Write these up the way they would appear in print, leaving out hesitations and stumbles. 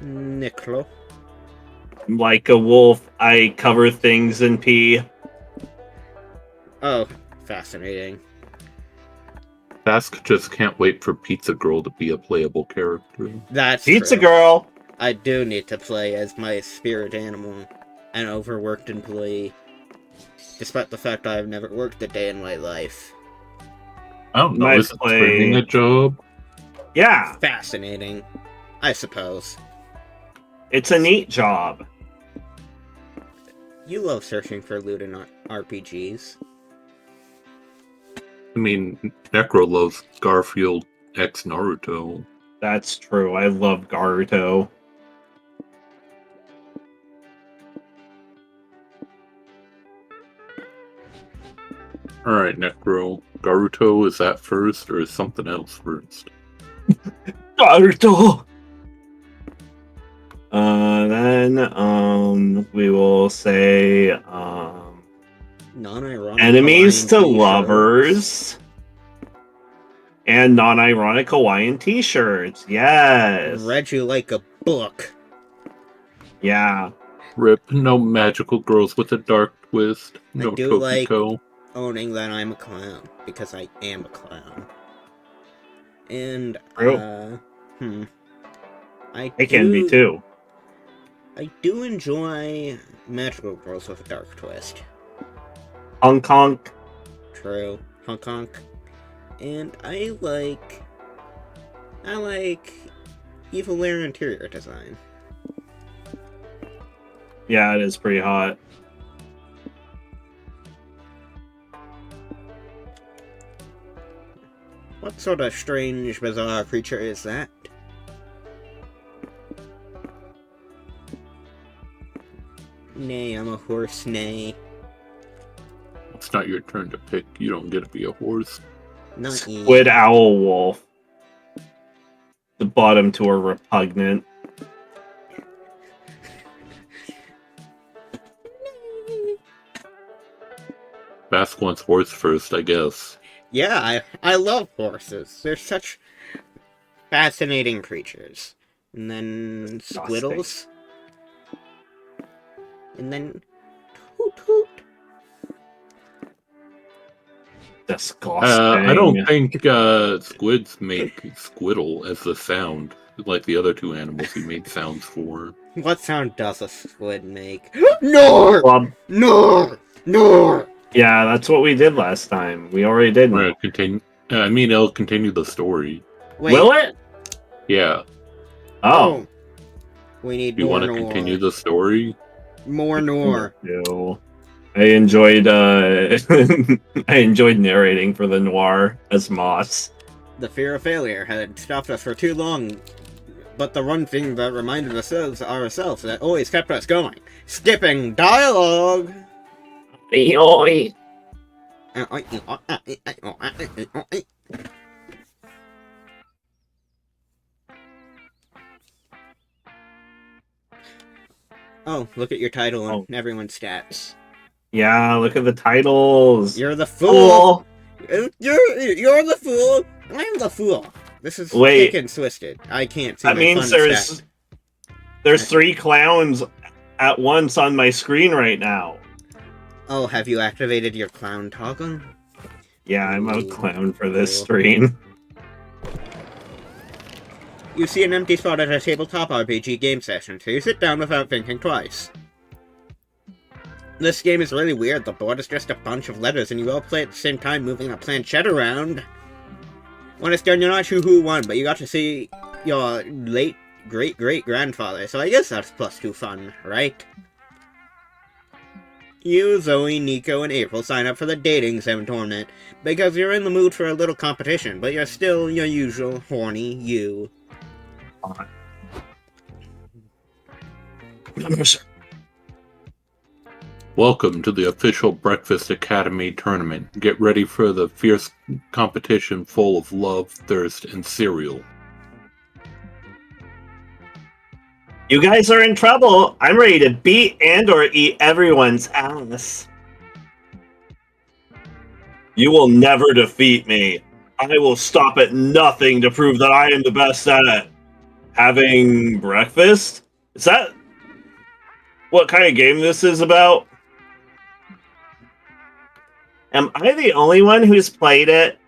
Nickel. Like a wolf, I cover things in pee. Oh, fascinating. Bask just can't wait for Pizza Girl to be a playable character. That's Pizza true. Girl! I do need to play as my spirit animal, an overworked employee, despite the fact I've never worked a day in my life. I don't know, Might is training play- a job? Yeah, Fascinating, I suppose. it's a neat job. You love searching for loot in RPGs. I mean, Necro loves Garfield x Naruto. That's true. I love Garuto. Alright, Necro. Garuto, is that first, or is something else first? Garuto! Then, we will say, Non-ironic enemies to Hawaiian t-shirts. lovers. And non-ironic Hawaiian t-shirts. Yes. Read you like a book. Yeah. Rip, no magical girls with a dark twist. No do like- Tokiko. Owning that I'm a clown, because I am a clown. And, True. It can be too. I do enjoy magical girls with a dark twist. Hong Kong. True. Honk honk. And I like evil lair interior design. Yeah, it is pretty hot. What sort of strange, bizarre creature is that? Nay, I'm a horse, nay. It's not your turn to pick. You don't get to be a horse. Not Squid Owl Wolf. The bottom two are repugnant. Bask wants horse first, I guess. Yeah, I love horses. They're such fascinating creatures. And then squiddles. And then toot toot. Disgusting. I don't think squids make squiddle as the sound, like the other two animals he made sounds for. What sound does a squid make? Nor! Well, Nor! Nor! yeah, that's what we did last time. We already did. We're gonna continue. I mean, it'll continue the story. Wait. Will it? Yeah. Oh. We need You more want to Nor. continue the story? More Nor. No. I enjoyed I enjoyed narrating for the noir as Moss. The fear of failure had stopped us for too long, but the one thing that reminded ourselves that always kept us going. Skipping dialogue! Oi. Oh, look at your title and everyone's stats. Yeah, look at the titles. You're the fool! You're the fool! I'm the fool! This is Wait. thick and twisted. I can't see That my means fun stat. there's 3 clowns at once on my screen right now. Oh, have you activated your clown toggle? Yeah, I'm a clown for this stream. You see an empty spot at a tabletop RPG game session, so you sit down without thinking twice. This game is really weird. The board is just a bunch of letters, and you all play at the same time, moving a planchette around. When it's done, you're not sure who won, but you got to see your late great-great-grandfather, so I guess that's +2 fun, right? You, Zoe, Nico, and April sign up for the dating sim tournament, because you're in the mood for a little competition, but you're still your usual horny you. Welcome to the official Breakfast Academy tournament. Get ready for the fierce competition full of love, thirst, and cereal. You guys are in trouble. I'm ready to beat and or eat everyone's ass. You will never defeat me. I will stop at nothing to prove that I am the best at it. having breakfast? Is that what kind of game this is about? Am I the only one who's played it?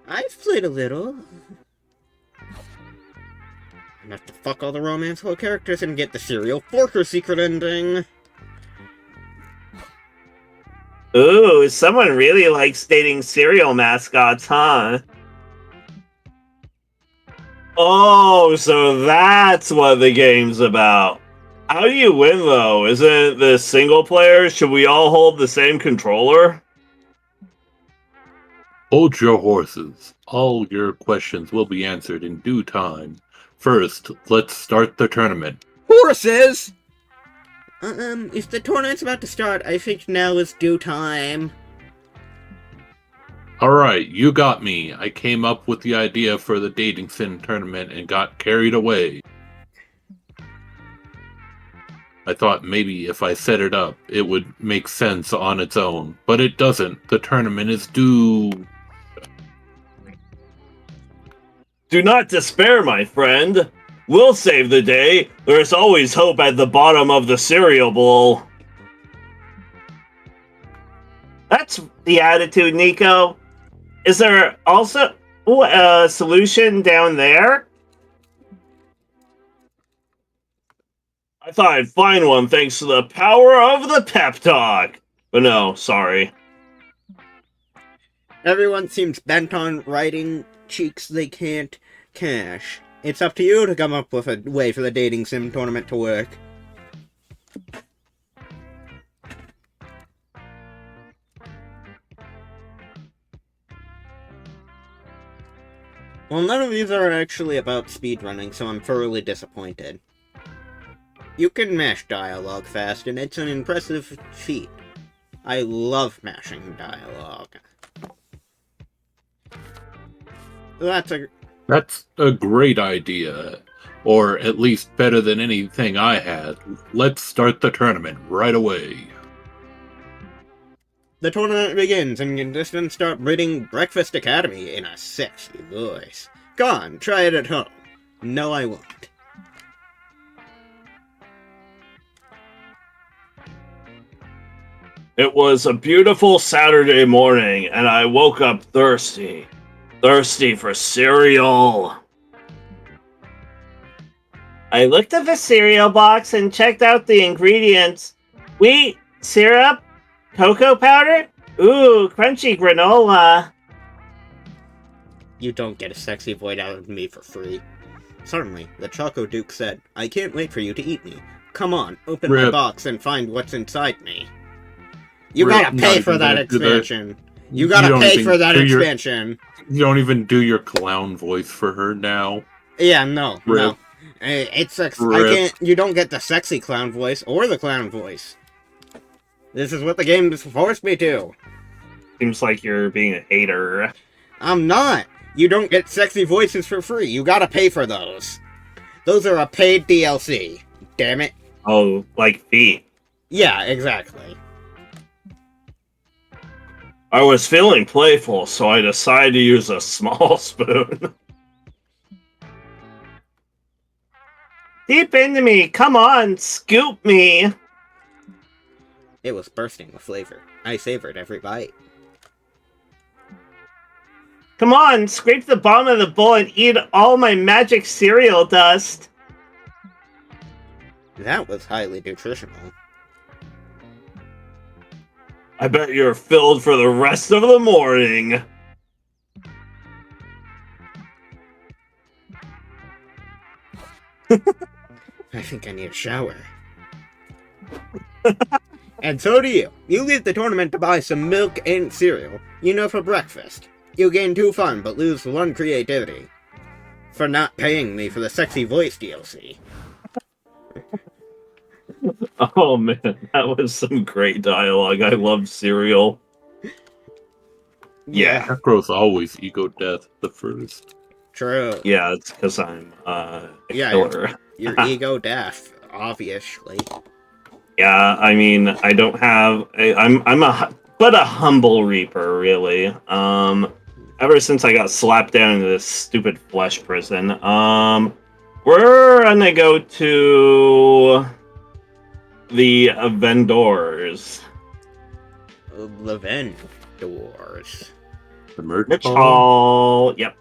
I've played a little. Enough to fuck all the romanceful characters and get the serial forker secret ending. Ooh, someone really likes dating cereal mascots, huh? Oh, so that's what the game's about. How do you win, though? Isn't this single player? Should we all hold the same controller? Hold your horses. All your questions will be answered in due time. First, let's start the tournament. Horses! If the tournament's about to start, I think now is due time. Alright, you got me. I came up with the idea for the dating sim tournament and got carried away. I thought maybe if I set it up, it would make sense on its own. But it doesn't. The tournament is due. Do not despair, my friend. We'll save the day. There's always hope at the bottom of the cereal bowl. That's the attitude, Nico. Is there also a solution down there? I thought I'd find one thanks to the power of the pep talk. But no, sorry. Everyone seems bent on writing cheeks they can't cash. It's up to you to come up with a way for the dating sim tournament to work. Well, none of these are actually about speedrunning, so I'm thoroughly disappointed. You can mash dialogue fast, and it's an impressive feat. I love mashing dialogue. That's a great idea. Or at least better than anything I had. Let's start the tournament right away. The tournament begins, and contestants start reading Breakfast Academy in a sexy voice. Go on, try it at home. No, I won't. It was a beautiful Saturday morning, and I woke up thirsty. Thirsty for cereal. I looked at the cereal box and checked out the ingredients. Wheat, syrup, cocoa powder? Ooh, crunchy granola. You don't get a sexy void out of me for free. Certainly, the Choco Duke said, I can't wait for you to eat me. Come on, open my box and find what's inside me. You gotta pay for that expansion. You gotta pay for that expansion. You don't even do your clown voice for her now. Yeah, no. It's I can't. You don't get the sexy clown voice or the clown voice. This is what the game has forced me to. Seems like you're being a hater. I'm not. You don't get sexy voices for free. You gotta pay for those. Those are a paid DLC. Damn it. Oh, like feet. Yeah, exactly. I was feeling playful, so I decided to use a small spoon. Deep into me, come on, scoop me. It was bursting with flavor. I savored every bite. Come on, scrape the bottom of the bowl and eat all my magic cereal dust. That was highly nutritional. I bet you're filled for the rest of the morning. I think I need a shower. And so do you. You leave the tournament to buy some milk and cereal, for breakfast. You gain 2 fun, but lose 1 creativity. For not paying me for the sexy voice DLC. Oh man, that was some great dialogue. I love cereal. Yeah. Necro's always ego death the first. True. Yeah, it's because I'm a killer. You're ego deaf, obviously. Yeah, I mean, I don't have. I'm a humble reaper, really. I ever since I got slapped down into this stupid flesh prison. We're gonna go to the vendors. The vendors. The merch Rich hall. Hall. Yep.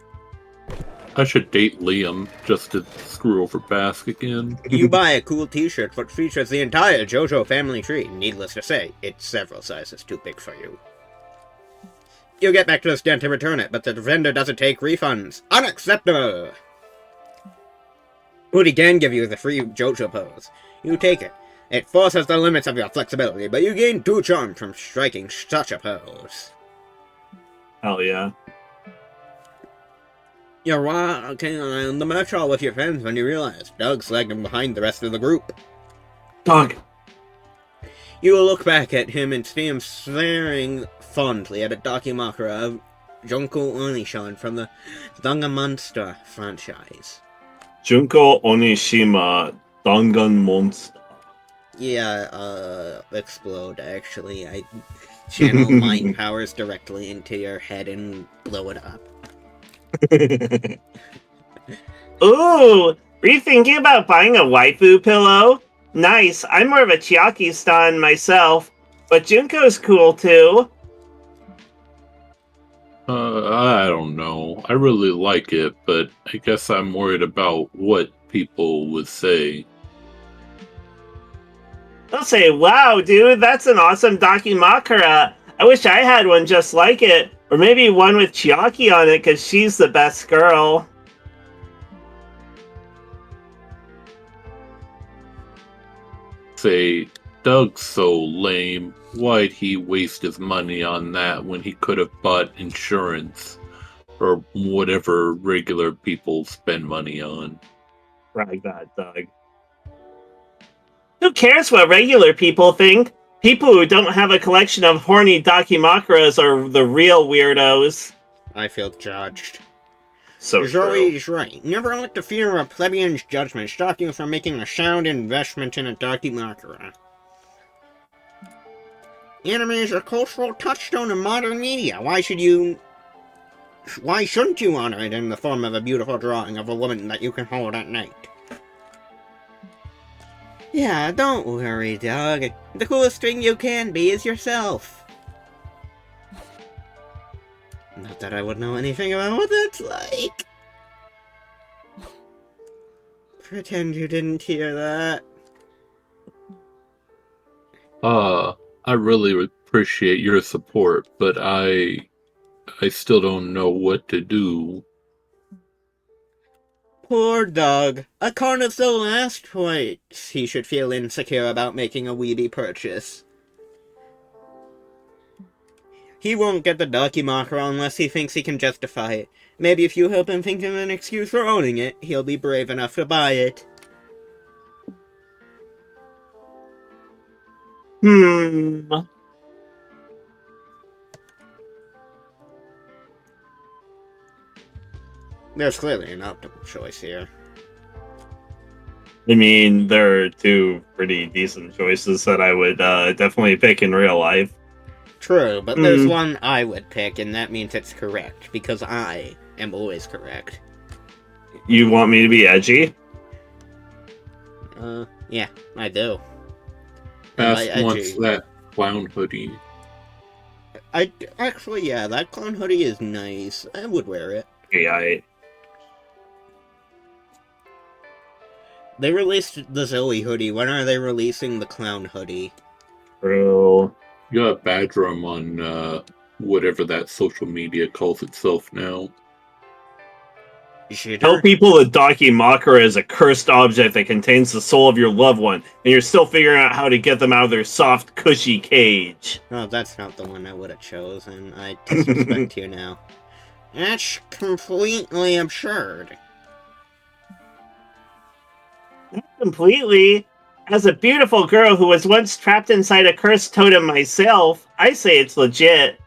I should date Liam just to screw over Bask again. You buy a cool t-shirt that features the entire JoJo family tree. Needless to say, it's several sizes too big for you. You get back to the stand to return it, but the vendor doesn't take refunds. Unacceptable! Woody can give you the free JoJo pose. You take it. It forces the limits of your flexibility, but you gain 2 charm from striking such a pose. Hell yeah. You're walking around the merch hall with your friends when you realize Doug's lagging behind the rest of the group. Doug! You will look back at him and see him staring fondly at a Dakimakura of Junko Onishan from the Monster franchise. Junko Onishima, Dangan Monster. Yeah, explode, actually. I channel mind powers directly into your head and blow it up. Ooh! Were you thinking about buying a waifu pillow? Nice, I'm more of a Chiaki stan myself, but Junko's cool too. I don't know. I really like it, but I guess I'm worried about what people would say. They'll say, wow, dude, that's an awesome Dakimakura. I wish I had one just like it. Or maybe one with Chiaki on it, because she's the best girl. Say, Doug's so lame. Why'd he waste his money on that when he could have bought insurance? Or whatever regular people spend money on. Brag that, Doug. Who cares what regular people think? People who don't have a collection of horny Dakimakuras are the real weirdos. I feel judged. So Zoe's right. Never let the fear of a plebeian's judgment stop you from making a sound investment in a Dakimakura. Anime is a cultural touchstone in modern media. Why shouldn't you honor it in the form of a beautiful drawing of a woman that you can hold at night? Yeah, don't worry, Doug. The coolest thing you can be is yourself. Not that I would know anything about what that's like. Pretend you didn't hear that. I really appreciate your support, but I still don't know what to do. Poor Doug. According to the last points, he should feel insecure about making a weedy purchase. He won't get the Dakimakura unless he thinks he can justify it. Maybe if you help him think of an excuse for owning it, he'll be brave enough to buy it. There's clearly an optimal choice here. I mean, there are 2 pretty decent choices that I would definitely pick in real life. True, but there's one I would pick, and that means it's correct, because I am always correct. You want me to be edgy? Yeah, I do. Bask wants that clown hoodie. Actually, yeah, that clown hoodie is nice. I would wear it. Yeah, They released the Zoe hoodie. When are they releasing the clown hoodie? Bro. You gotta badger him on whatever that social media calls itself now. Tell people that Dakimakura is a cursed object that contains the soul of your loved one, and you're still figuring out how to get them out of their soft, cushy cage. Oh, that's not the one I would have chosen. I disrespect you now. That's completely absurd. Not completely. As a beautiful girl who was once trapped inside a cursed totem myself, I say it's legit.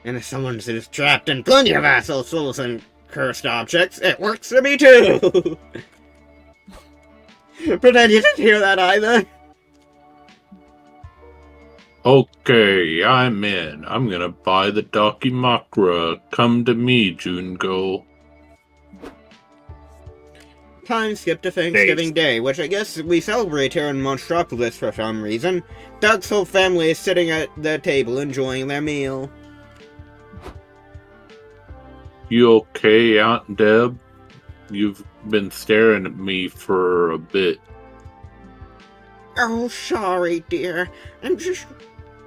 And if someone is trapped in plenty of asshole souls and cursed objects, it works for me too! Pretend you didn't hear that either! Okay, I'm in. I'm gonna buy the Dakimakura. Come to me, Junko. Time skip to Thanksgiving Day, which I guess we celebrate here in Monstropolis for some reason. Doug's whole family is sitting at the table enjoying their meal. You okay, Aunt Deb? You've been staring at me for a bit. Oh, sorry, dear. I'm just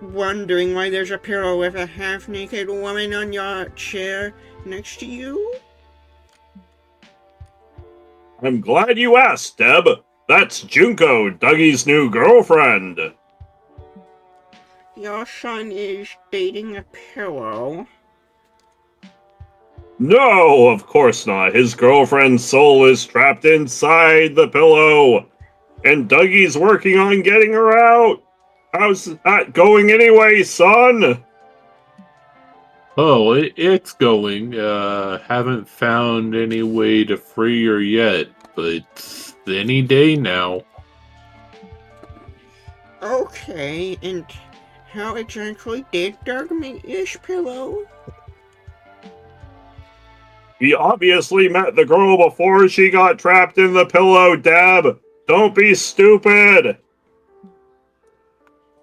wondering why there's a pillow with a half-naked woman on your chair next to you? I'm glad you asked, Deb. That's Junko, Dougie's new girlfriend. Your son is dating a pillow? No, of course not. His girlfriend's soul is trapped inside the pillow. And Dougie's working on getting her out. How's that going anyway, son? Oh, it's going. Haven't found any way to free her yet, but it's any day now. Okay, and how exactly did Doug meet his pillow? He obviously met the girl before she got trapped in the pillow, Deb. Don't be stupid.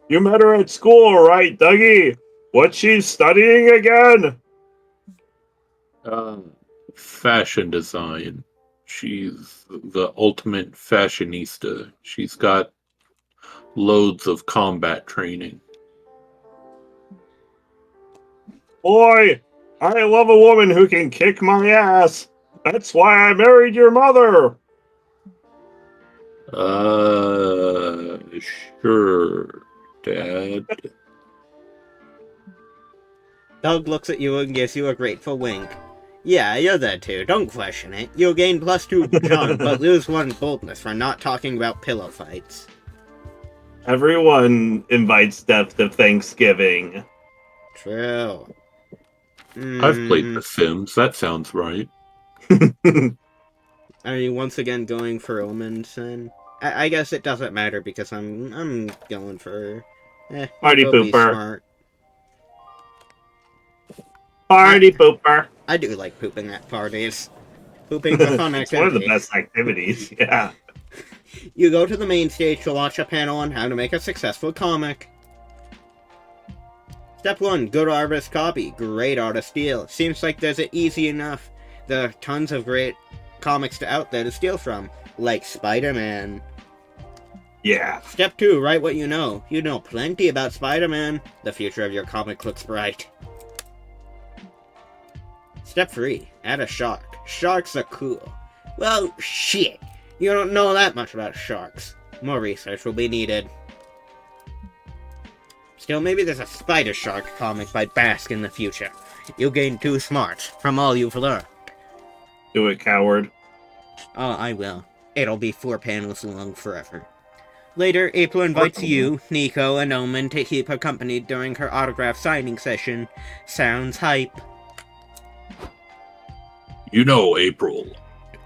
You met her at school, right, Dougie? What's she studying again? Fashion design. She's the ultimate fashionista. She's got loads of combat training. Boy, I love a woman who can kick my ass. That's why I married your mother. Sure, Dad. Doug looks at you and gives you a grateful wink. Yeah, you're there too. Don't question it. You'll gain +2 charm, but lose 1 boldness for not talking about pillow fights. Everyone invites Death to Thanksgiving. True. I've played The Sims. That sounds right. Are you once again going for omens then? I guess it doesn't matter because I'm going for Party go be pooper. smart. Party pooper. I do like pooping at parties. Pooping's a fun It's one of the activity. best activities, yeah. You go to the main stage to watch a panel on how to make a successful comic. Step 1, good artist copy. Great artist steal. Seems like there's it easy enough. There are tons of great comics out there to steal from, like Spider-Man. Yeah. Step 2, write what you know. You know plenty about Spider-Man. The future of your comic looks bright. Step 3, add a shark. Sharks are cool. Well, shit. You don't know that much about sharks. More research will be needed. Still, maybe there's a Spider Shark comic by Basque in the future. You'll gain 2 smarts from all you've learned. Do it, coward. Oh, I will. It'll be 4 panels long forever. Later, April invites you, Nico, and Omen to keep her company during her autograph signing session. Sounds hype. You know, April,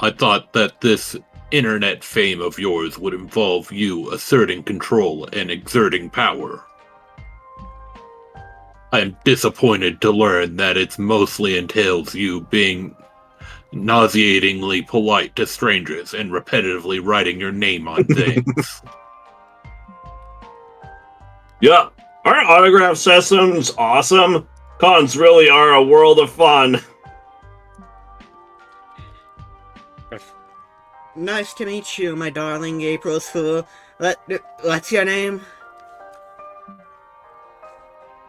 I thought that this internet fame of yours would involve you asserting control and exerting power. I am disappointed to learn that it mostly entails you being nauseatingly polite to strangers and repetitively writing your name on things. Yeah, our autograph session's awesome. Cons really are a world of fun. Nice to meet you, my darling April's Fool. What's your name?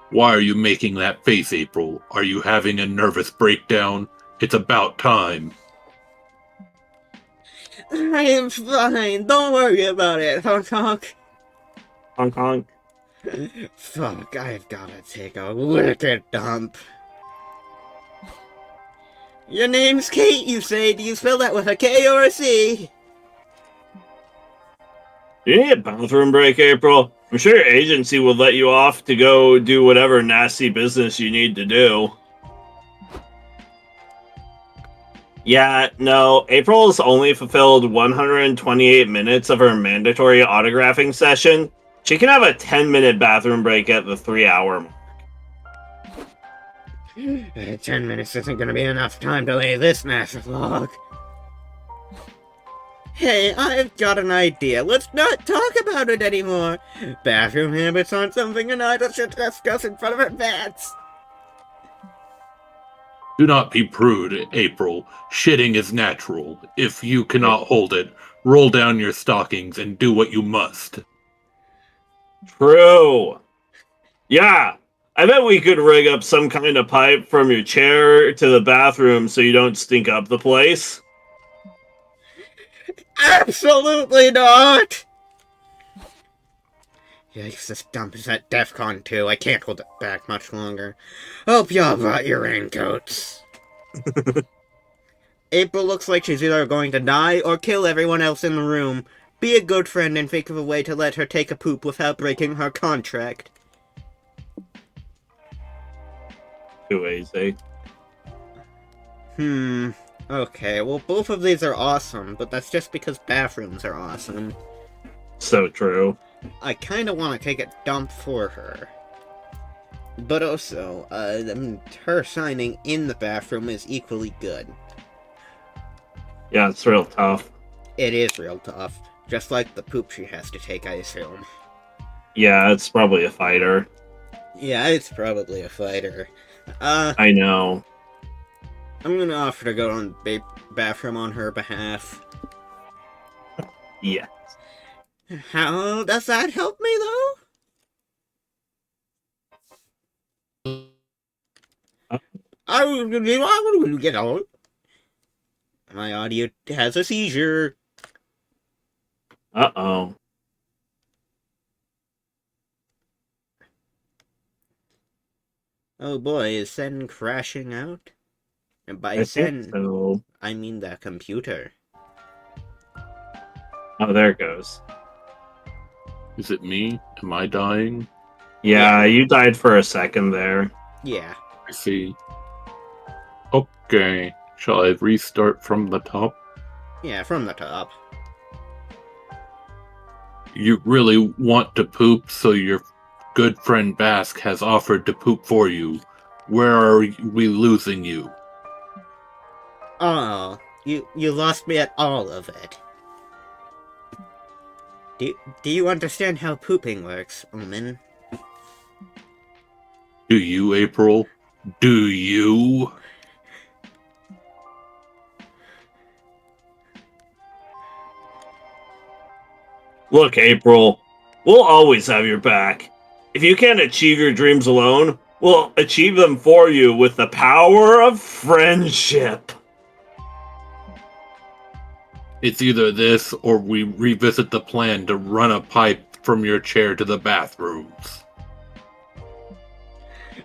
Why are you making that face, April? Are you having a nervous breakdown? It's about time. I am fine. Don't worry about it, honk honk. Honk honk. Fuck, I've gotta take a wicked dump. Your name's Kate, you say? Do you spell that with a K or a C? You need a bathroom break, April. I'm sure your agency will let you off to go do whatever nasty business you need to do. Yeah, no, April's only fulfilled 128 minutes of her mandatory autographing session, She can have a 10-minute bathroom break at the 3-hour mark. 10 minutes isn't gonna be enough time to lay this massive log. Hey, I've got an idea. Let's not talk about it anymore. Bathroom habits aren't something an idol should discuss in front of her pets. Do not be prude, April. Shitting is natural. If you cannot hold it, roll down your stockings and do what you must. True. Yeah, I bet we could rig up some kind of pipe from your chair to the bathroom so you don't stink up the place. Absolutely not! Yikes, this dump is at DEFCON 2. I can't hold it back much longer. Hope y'all brought your raincoats. April looks like she's either going to die or kill everyone else in the room. Be a good friend and think of a way to let her take a poop without breaking her contract. Too easy. Okay, well both of these are awesome, but that's just because bathrooms are awesome. So true. I kinda want to take a dump for her. But also, her signing in the bathroom is equally good. Yeah, it's real tough. It is real tough. Just like the poop she has to take, I assume. Yeah, it's probably a fighter. Yeah, it's probably a fighter. I know. I'm gonna offer to go on the bathroom on her behalf. Yeah. How does that help me, though? I will get on. My audio has a seizure. Uh-oh. Oh boy, is Sen crashing out? And by I Sen, think so. I mean the computer. Oh, there it goes. Is it me? Am I dying? Yeah, you died for a second there. Yeah. I see. Okay. Shall I restart from the top? Yeah, from the top. You really want to poop, so your good friend Bask has offered to poop for you. Where are we losing you? Oh, you lost me at all of it. Do you understand how pooping works, Omen? Do you, April? Do you? Look, April, we'll always have your back. If you can't achieve your dreams alone, we'll achieve them for you with the power of friendship. It's either this or we revisit the plan to run a pipe from your chair to the bathrooms.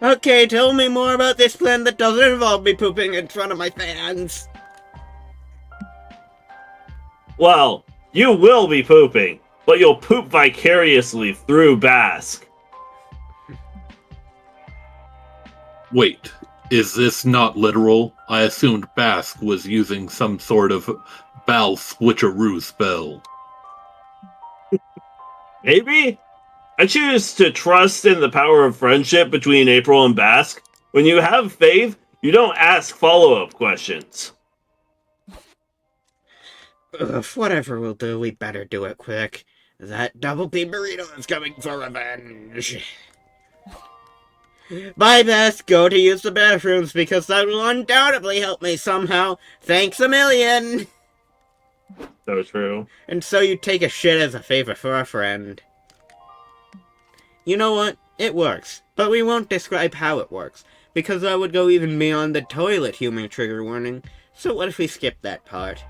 Okay, tell me more about this plan that doesn't involve me pooping in front of my fans. Well, you will be pooping, but you'll poop vicariously through Bask. Wait, is this not literal? I assumed Bask was using some sort of bowel switcheroo spell. Maybe? I choose to trust in the power of friendship between April and Bask. When you have faith, you don't ask follow-up questions. Ugh, whatever we'll do, we better do it quick. That double bean burrito is coming for revenge. Bye, Beth. Go to use the bathrooms because that will undoubtedly help me somehow. Thanks a million. So true. And so you take a shit as a favor for a friend. You know what? It works. But we won't describe how it works, because that would go even beyond the toilet humor trigger warning. So what if we skip that part?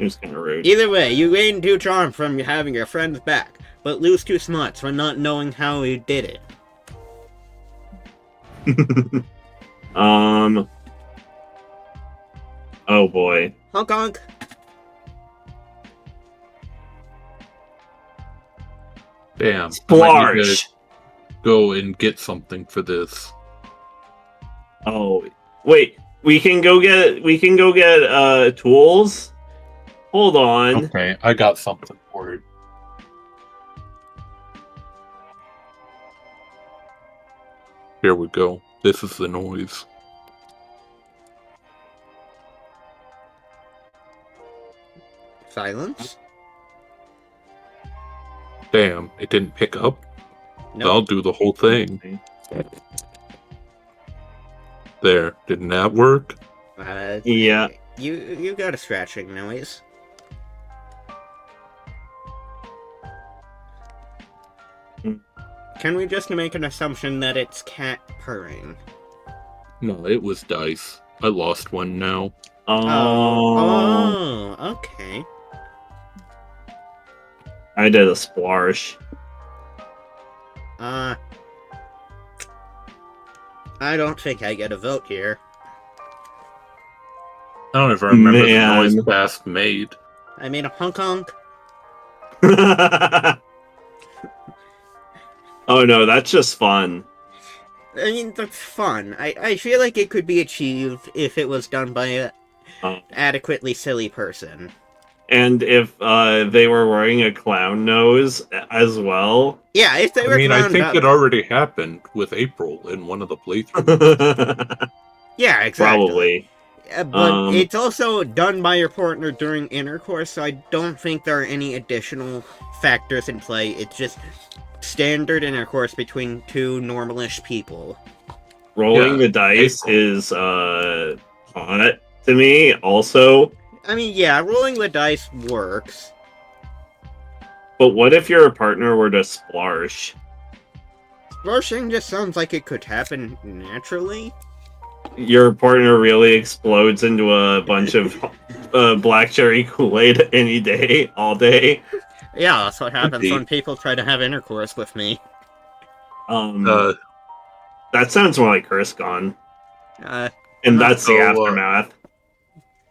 It was kind of rude. Either way, you gain 2 charm from having your friends back, but lose 2 smarts from not knowing how you did it. Oh boy. Honk honk. Damn. Splarge. Go and get something for this. Oh, wait. We can go get tools. Hold on. Okay, I got something for it. Here we go. This is the noise. Silence? Damn, it didn't pick up? Nope. I'll do the whole thing. There, didn't that work? Yeah. You got a scratching noise. Can we just make an assumption that it's cat purring? No, it was dice. I lost one now. Oh, okay. I did a splash. I don't think I get a vote here. I don't even remember the Man. noise Bast made. I made a honk honk. Oh no, that's just fun. I mean, that's fun. I feel like it could be achieved if it was done by an adequately silly person. And if they were wearing a clown nose as well. Yeah, if they were I mean, I clowned think up. it already happened with April in one of the playthroughs. Yeah, exactly. Probably. But it's also done by your partner during intercourse, so I don't think there are any additional factors in play. It's just standard intercourse between two normalish people. Rolling the dice is hot to me also. I mean, yeah, rolling the dice works. But what if your partner were to splarsh? Splashing just sounds like it could happen naturally. Your partner really explodes into a bunch of black cherry Kool-Aid any day, all day. Yeah, that's what happens when people try to have intercourse with me. That sounds more like Kursgon. And that's the aftermath.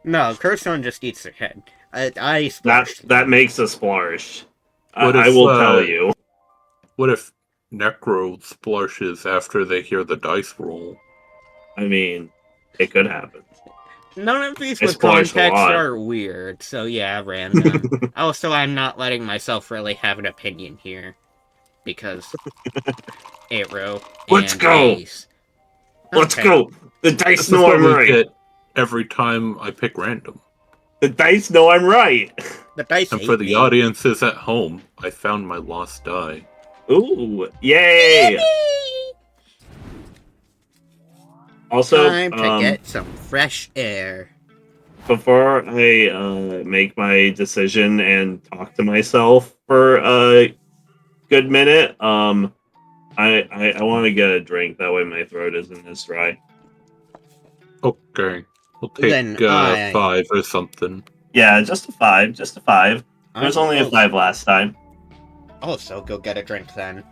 No, Kursgon just eats their head. I splashed. That makes a splash. I will tell you. What if Necro splashes after they hear the dice roll? I mean, it could happen. None of these with context are weird, so yeah, random. Also, I'm not letting myself really have an opinion here. Because... Arrow Let's and go! Ace. Let's go! The dice know I'm right! Every time I pick random. The dice know I'm right! The dice And for the audiences at home, I found my lost die. Ooh, yay! Also, time to get some fresh air. Before I make my decision and talk to myself for a good minute, I want to get a drink. That way my throat isn't as dry. Okay. We'll take 5 or something. Yeah, just a 5. Just a 5. There's only a 5 last time. Also, go get a drink then.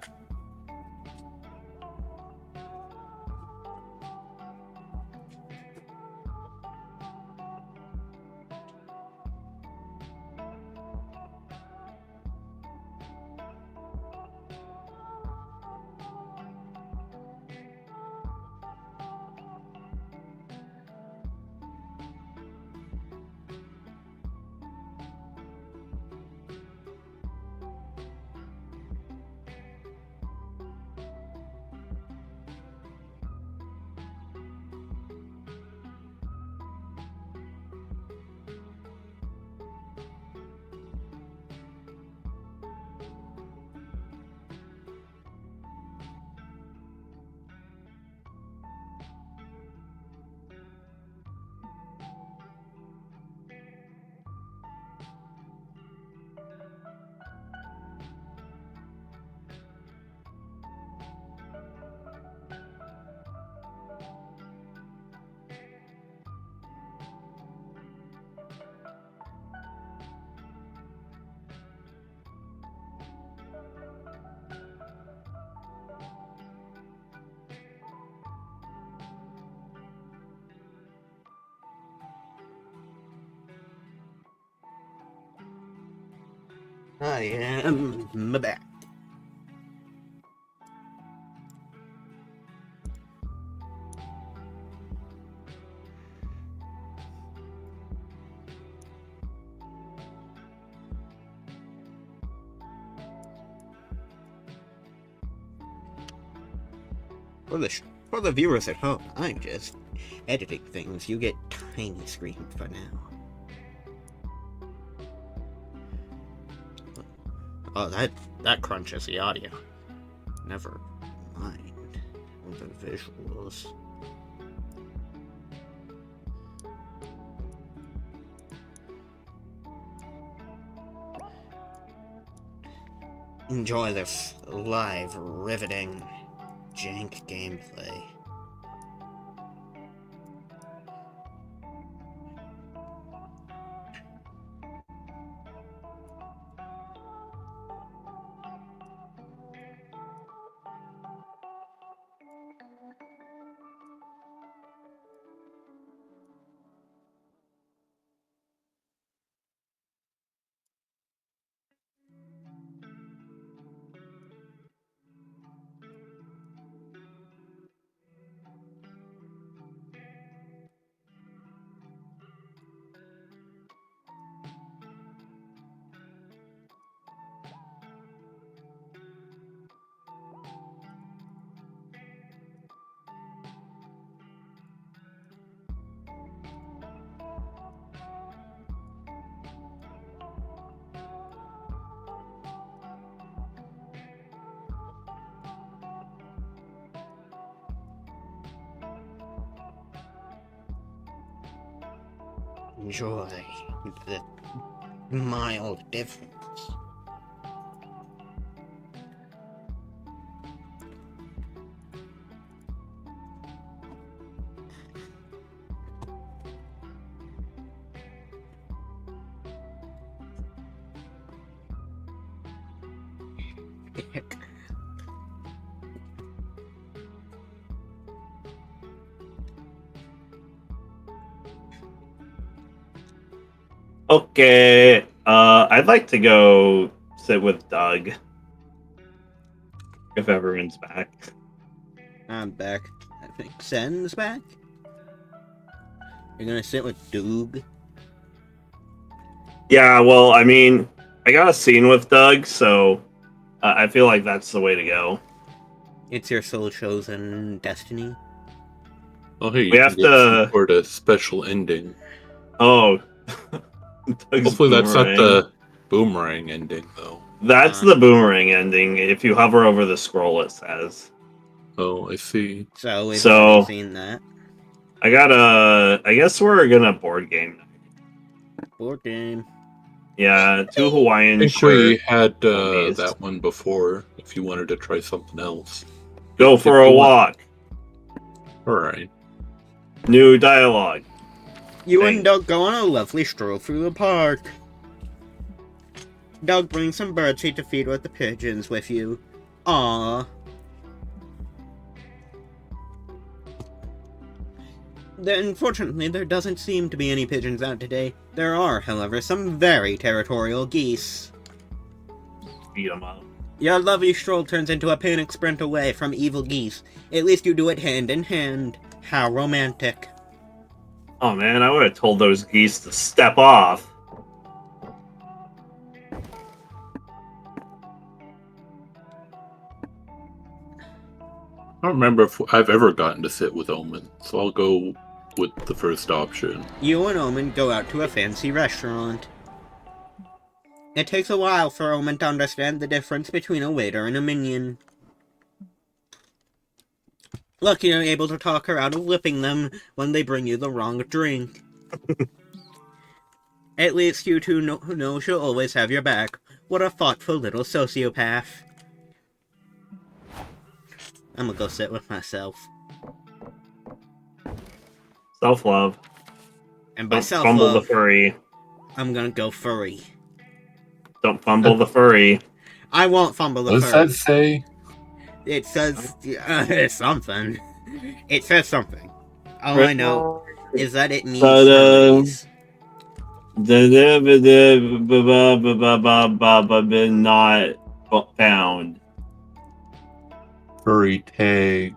I am back. For the For the viewers at home, I'm just editing things. You get tiny screen for now. Oh, that crunches the audio. Never mind the visuals. Enjoy this live, riveting, jank gameplay. Enjoy the mild difference. Okay, I'd like to go sit with Doug. If everyone's back. I'm back. I think Sen's back. You're gonna sit with Doug? Yeah, well, I mean, I got a scene with Doug, so I feel like that's the way to go. It's your soul chosen destiny. Oh, hey, We you have can get to- support a special ending. Oh. Doug's Hopefully that's not boomerang. the boomerang ending, though. That's the boomerang ending. If you hover over the scroll, it says. Oh, I see. So we've So- already seen that. I guess we're gonna board game. Board game. Yeah, two I Hawaiian think we shirts. had homies. that one before, if you wanted to try something else. Go for If a you want- walk. Alright. New dialogue. You Thanks. and Doug go on a lovely stroll through the park. Doug brings some birdseed to feed with the pigeons with you. Aww. Unfortunately, there doesn't seem to be any pigeons out today. There are, however, some very territorial geese. Beat 'em up. Your lovely stroll turns into a panic sprint away from evil geese. At least you do it hand in hand. How romantic. Oh man, I would have told those geese to step off. I don't remember if I've ever gotten to sit with Omen, so I'll go with the first option. You and Omen go out to a fancy restaurant. It takes a while for Omen to understand the difference between a waiter and a minion. Lucky you're able to talk her out of whipping them when they bring you the wrong drink. At least you two know she'll always have your back. What a thoughtful little sociopath. I'm gonna go sit with myself. Self-love. And by Don't fumble the self-love, furry. I'm gonna go furry. Don't fumble the furry. I won't fumble the What does furry. that say? It says something. It says something. All I know is that it means furries. Not found. Furry tag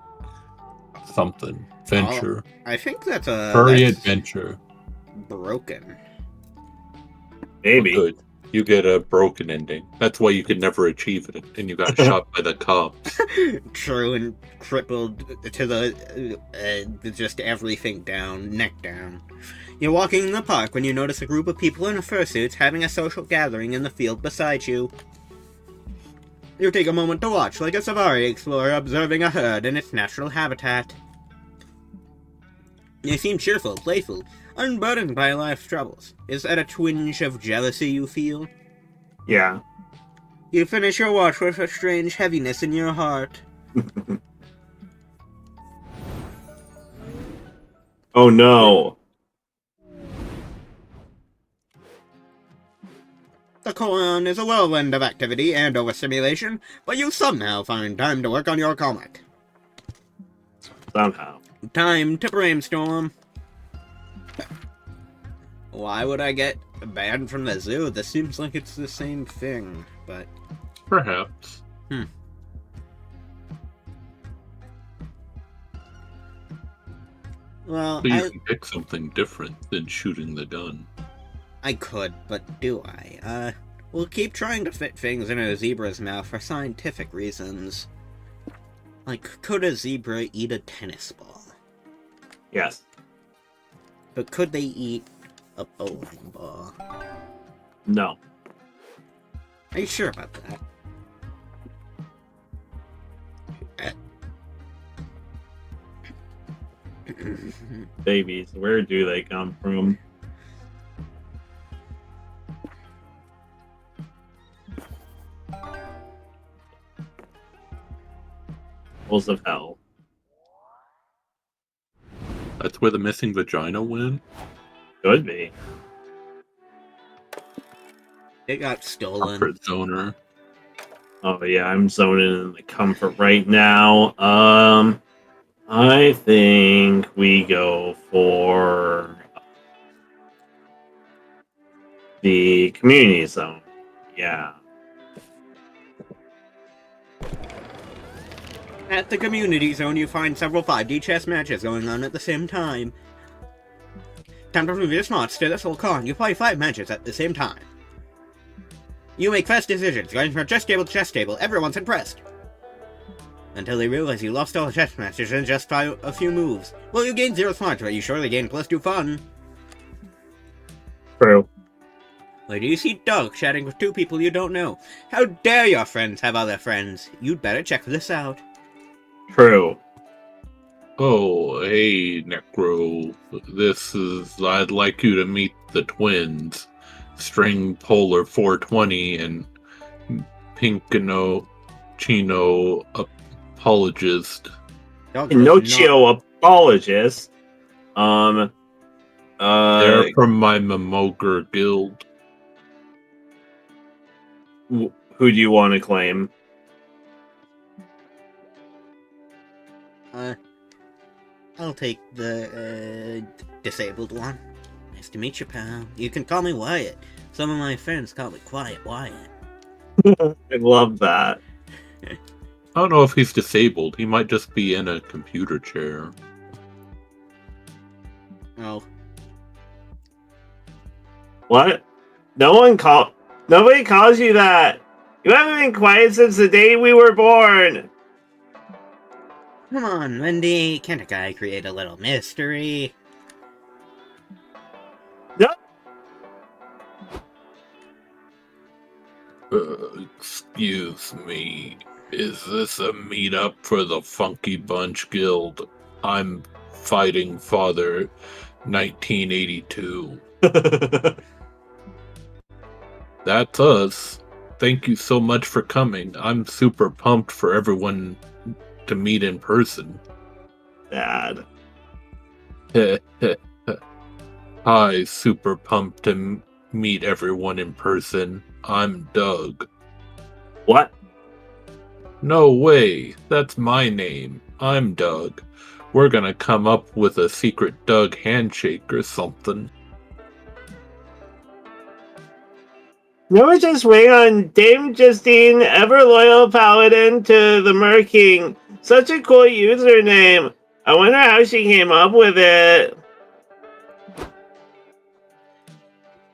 something. Venture. I think that's a Furry that's adventure. broken. Maybe. Oh, good. You get a broken ending. That's why you could never achieve it, and you got shot by the cops. True, and crippled to the just everything down, neck down. You're walking in the park when you notice a group of people in fursuits having a social gathering in the field beside you. You take a moment to watch, like a safari explorer observing a herd in its natural habitat. You seem cheerful, playful, unburdened by life's troubles. Is that a twinge of jealousy you feel? Yeah. You finish your watch with a strange heaviness in your heart. Oh no. The koan is a whirlwind of activity and overstimulation, but you somehow find time to work on your comic. Somehow. Time to brainstorm. Why would I get banned from the zoo? This seems like it's the same thing, but... Perhaps. Well, But you can pick something different than shooting the gun. I could, but do I? We'll keep trying to fit things in a zebra's mouth for scientific reasons. Like, could a zebra eat a tennis ball? Yes. But could they eat a bowling ball? No. Are you sure about that? Babies, where do they come from? Bulls of hell. That's where the missing vagina went? Could be. It got stolen. Comfort zoner. Oh yeah, I'm zoning in the comfort right now. I think we go for the community zone. Yeah. At the community zone, you find several 5D chess matches going on at the same time. Time to move your smarts to this whole con. You play 5 matches at the same time. You make fast decisions, going from chess table to chess table. Everyone's impressed. Until they realize you lost all the chess matches in just a few moves. Well, you gained 0 smarts, but you surely gained +2 fun. True. Where do you see Doug chatting with 2 people you don't know? How dare your friends have other friends? You'd better check this out. True. Oh, hey, Necro. I'd like you to meet the twins. String Polar 420 and Pinkino Chino Apologist. Pinocchio apologist. They're from my Mamoger guild. Who do you want to claim? I'll take the, disabled one. Nice to meet you, pal. You can call me Wyatt. Some of my friends call me Quiet Wyatt. I love that. I don't know if he's disabled. He might just be in a computer chair. Oh. What? Nobody calls you that. You haven't been quiet since the day we were born. Come on, Wendy. Can't a guy create a little mystery? No. Excuse me. Is this a meetup for the Funky Bunch Guild? I'm Fighting Father 1982. That's us. Thank you so much for coming. I'm super pumped for everyone to meet in person. Dad. Hi, super pumped to meet everyone in person. I'm Doug. What? No way, that's my name. I'm Doug. We're gonna come up with a secret Doug handshake or something. No, just wait on Dame Justine, ever loyal paladin to the Merking. Such a cool username. I wonder how she came up with it.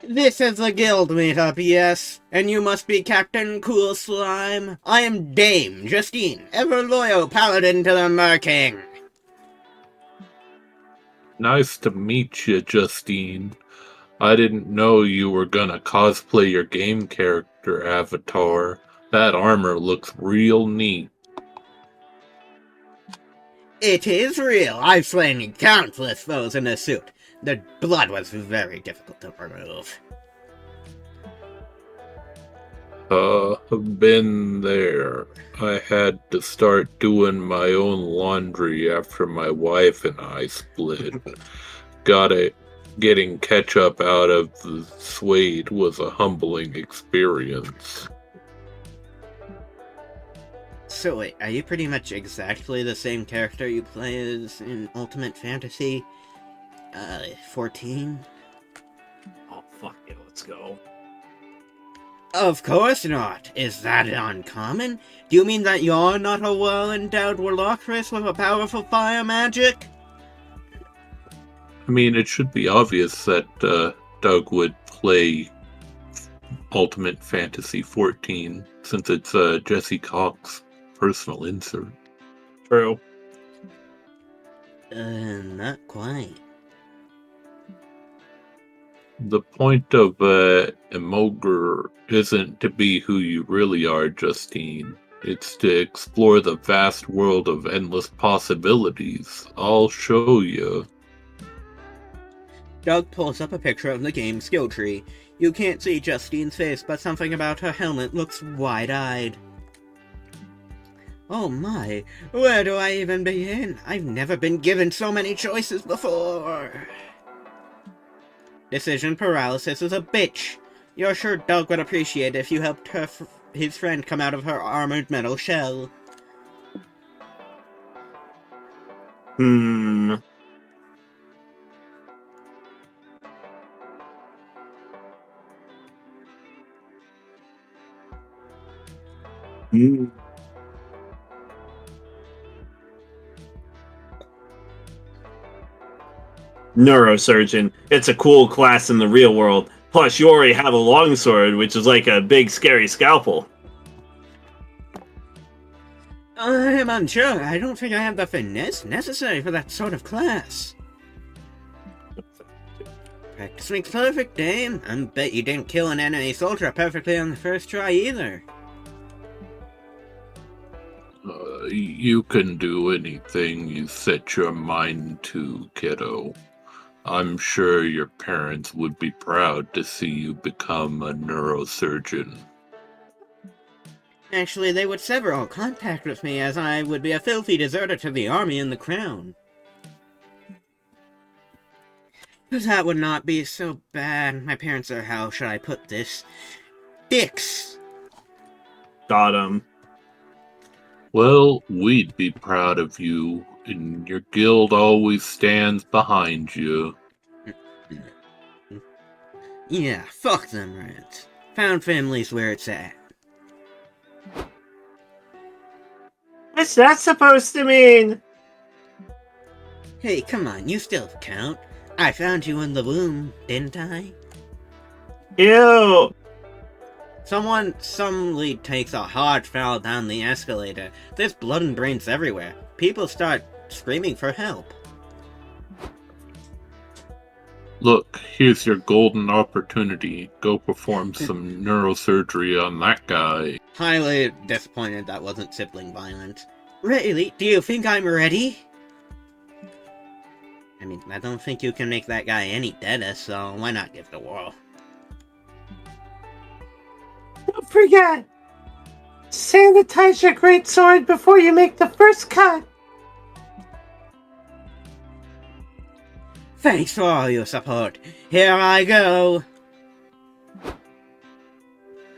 This is a guild meetup, yes, and you must be Captain Cool Slime. I am Dame Justine, ever loyal paladin to the Mer-King. Nice to meet you, Justine. I didn't know you were gonna cosplay your game character avatar. That armor looks real neat. It is real. I've slain countless foes in this suit. The blood was very difficult to remove. Been there. I had to start doing my own laundry after my wife and I split. Getting ketchup out of the suede was a humbling experience. So wait, are you pretty much exactly the same character you play as in Ultimate Fantasy 14? Oh, fuck it, let's go. Of course not. Is that uncommon? Do you mean that you're not a well-endowed warlockress with a powerful fire magic? I mean, it should be obvious that Doug would play Ultimate Fantasy 14 since it's Jesse Cox's personal insert. True. Not quite. The point of Emogre isn't to be who you really are, Justine. It's to explore the vast world of endless possibilities. I'll show you. Doug pulls up a picture of the game skill tree. You can't see Justine's face, but something about her helmet looks wide-eyed. Oh my, where do I even begin? I've never been given so many choices before. Decision paralysis is a bitch. You're sure Doug would appreciate if you helped his friend come out of her armored metal shell. Hmm. Neurosurgeon. It's a cool class in the real world. Plus, you already have a longsword, which is like a big, scary scalpel. I'm unsure. I don't think I have the finesse necessary for that sort of class. Practice makes perfect, Dame. I bet you didn't kill an enemy soldier perfectly on the first try either. You can do anything you set your mind to, kiddo. I'm sure your parents would be proud to see you become a neurosurgeon. Actually, they would sever all contact with me, as I would be a filthy deserter to the army and the crown. But that would not be so bad. My parents are, how should I put this, dicks. Got him. Well, we'd be proud of you, and your guild always stands behind you. Yeah, fuck them rats. Found family's where it's at. What's that supposed to mean? Hey, come on, you still count. I found you in the womb, didn't I? Ew. Somebody takes a hard fall down the escalator. There's blood and brains everywhere. People start screaming for help. Look, here's your golden opportunity. Go perform some neurosurgery on that guy. Highly disappointed that wasn't sibling violence. Really? Do you think I'm ready? I mean, I don't think you can make that guy any deader, so why not give it a whirl? Don't forget! Sanitize your greatsword before you make the first cut! Thanks for all your support. Here I go!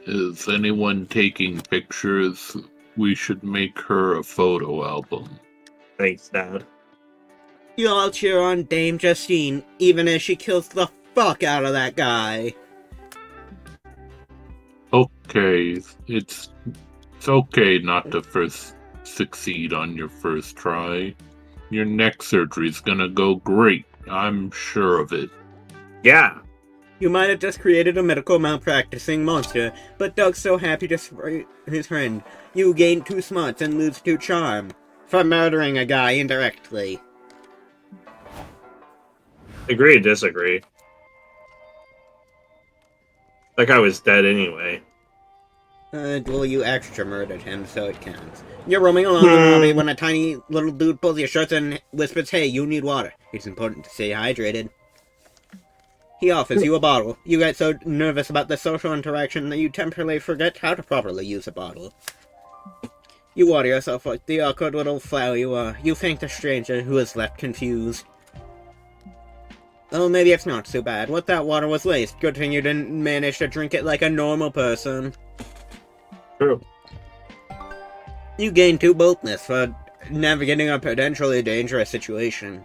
Is anyone taking pictures? We should make her a photo album. Thanks, Dad. You all cheer on Dame Justine, even as she kills the fuck out of that guy. Okay, it's okay not to first succeed on your first try. Your neck surgery's gonna go great. I'm sure of it. Yeah. You might have just created a medical malpracticing monster, but Doug's so happy to spray his friend. You gain 2 smarts and lose 2 charm. For murdering a guy indirectly. Agree, disagree. That guy was dead anyway. Well, you extra murdered him, so it counts. You're roaming along the lobby when a tiny little dude pulls your shirts and whispers, "Hey, you need water." It's important to stay hydrated. He offers you a bottle. You get so nervous about the social interaction that you temporarily forget how to properly use a bottle. You water yourself like the awkward little flower you are. You thank the stranger who is left confused. Oh, maybe it's not so bad. What that water was laced. Good thing you didn't manage to drink it like a normal person. True. You gain 2 boldness for navigating a potentially dangerous situation.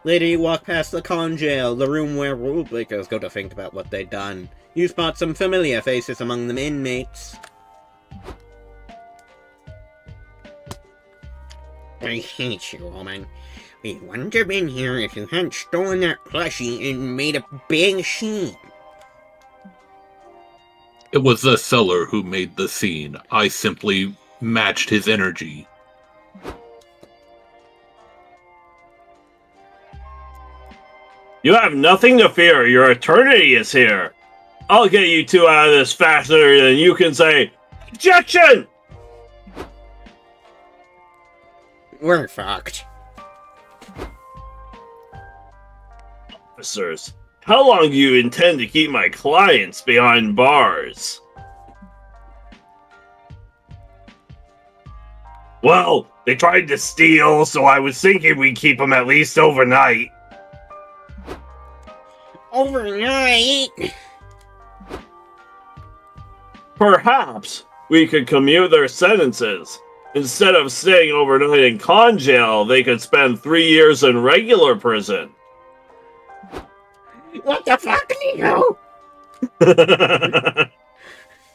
Later, you walk past the con jail, the room where rule breakers go to think about what they've done. You spot some familiar faces among the inmates. I hate you, woman. We wouldn't have been here if you hadn't stolen that plushie and made a big scene. It was the seller who made the scene. I simply matched his energy. You have nothing to fear. Your eternity is here. I'll get you 2 out of this faster than you can say, "Objection!" We're fucked. Officers, how long do you intend to keep my clients behind bars? Well, they tried to steal, so I was thinking we'd keep them at least overnight. Overnight? Perhaps we could commute their sentences. Instead of staying overnight in con jail, they could spend 3 years in regular prison. What the fuck, Nico?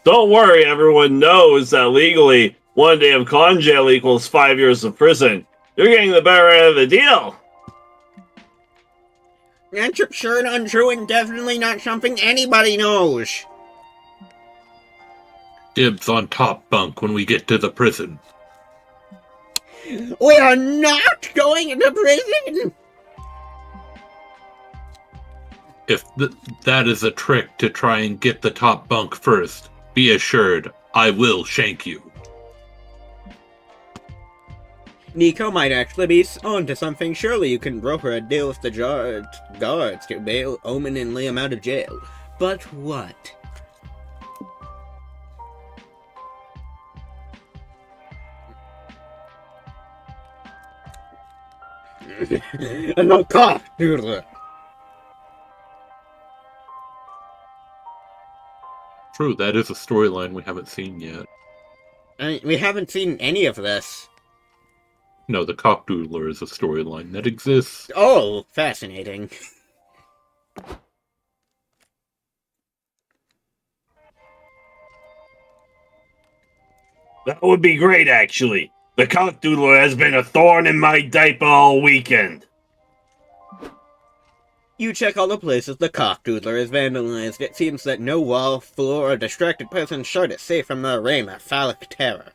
Don't worry, everyone knows that legally, 1 day of con jail equals 5 years of prison. You're getting the better end of the deal. That's absurd, untrue, and definitely not something anybody knows. Dibs on top bunk when we get to the prison. We are not going into prison! If that is a trick to try and get the top bunk first, be assured, I will shank you. Nico might actually be onto something. Surely you can broker a deal with the guards to bail Omen and Liam out of jail. But what? No cough! True, that is a storyline we haven't seen yet. We haven't seen any of this. No, the cockdoodler is a storyline that exists. Oh, fascinating. That would be great, actually. The cockdoodler has been a thorn in my diaper all weekend. You check all the places the cockdoodler is vandalized. It seems that no wall, floor, or distracted person shard is safe from the rain of phallic terror.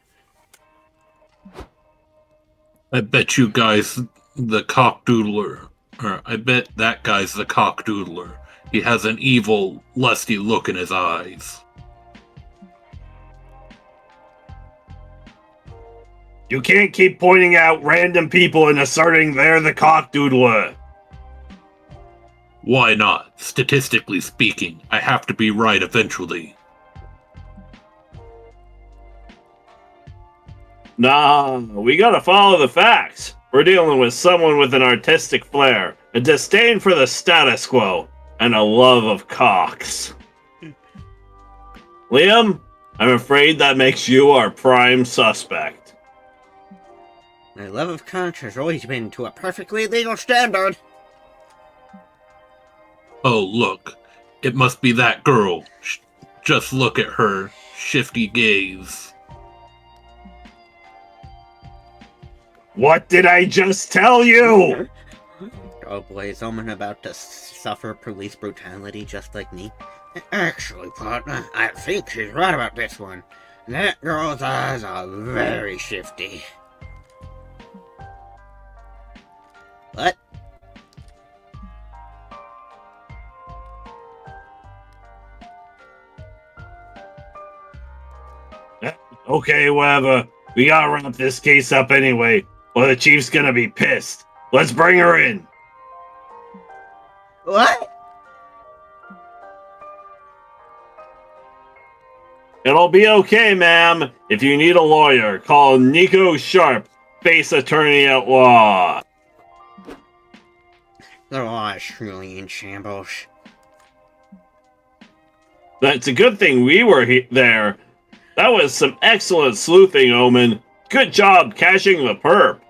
I bet you guys the cockdoodler. Or I bet that guy's the cockdoodler. He has an evil, lusty look in his eyes. You can't keep pointing out random people and asserting they're the cockdoodler. Why not? Statistically speaking, I have to be right eventually. Nah, we gotta follow the facts. We're dealing with someone with an artistic flair, a disdain for the status quo, and a love of cocks. Liam, I'm afraid that makes you our prime suspect. My love of cocks has always been to a perfectly legal standard. Oh, look. It must be that girl. Just look at her shifty gaze. What did I just tell you? Oh boy, is Omen about to suffer police brutality just like me? Actually, partner, I think she's right about this one. That girl's eyes are very shifty. What? Okay, whatever. We gotta wrap this case up anyway, or the chief's gonna be pissed. Let's bring her in. What? It'll be okay, ma'am. If you need a lawyer, call Nico Sharp, face attorney at law. The law is truly in shambles. That's a good thing we were there. That was some excellent sleuthing, Omen. Good job catching the perp.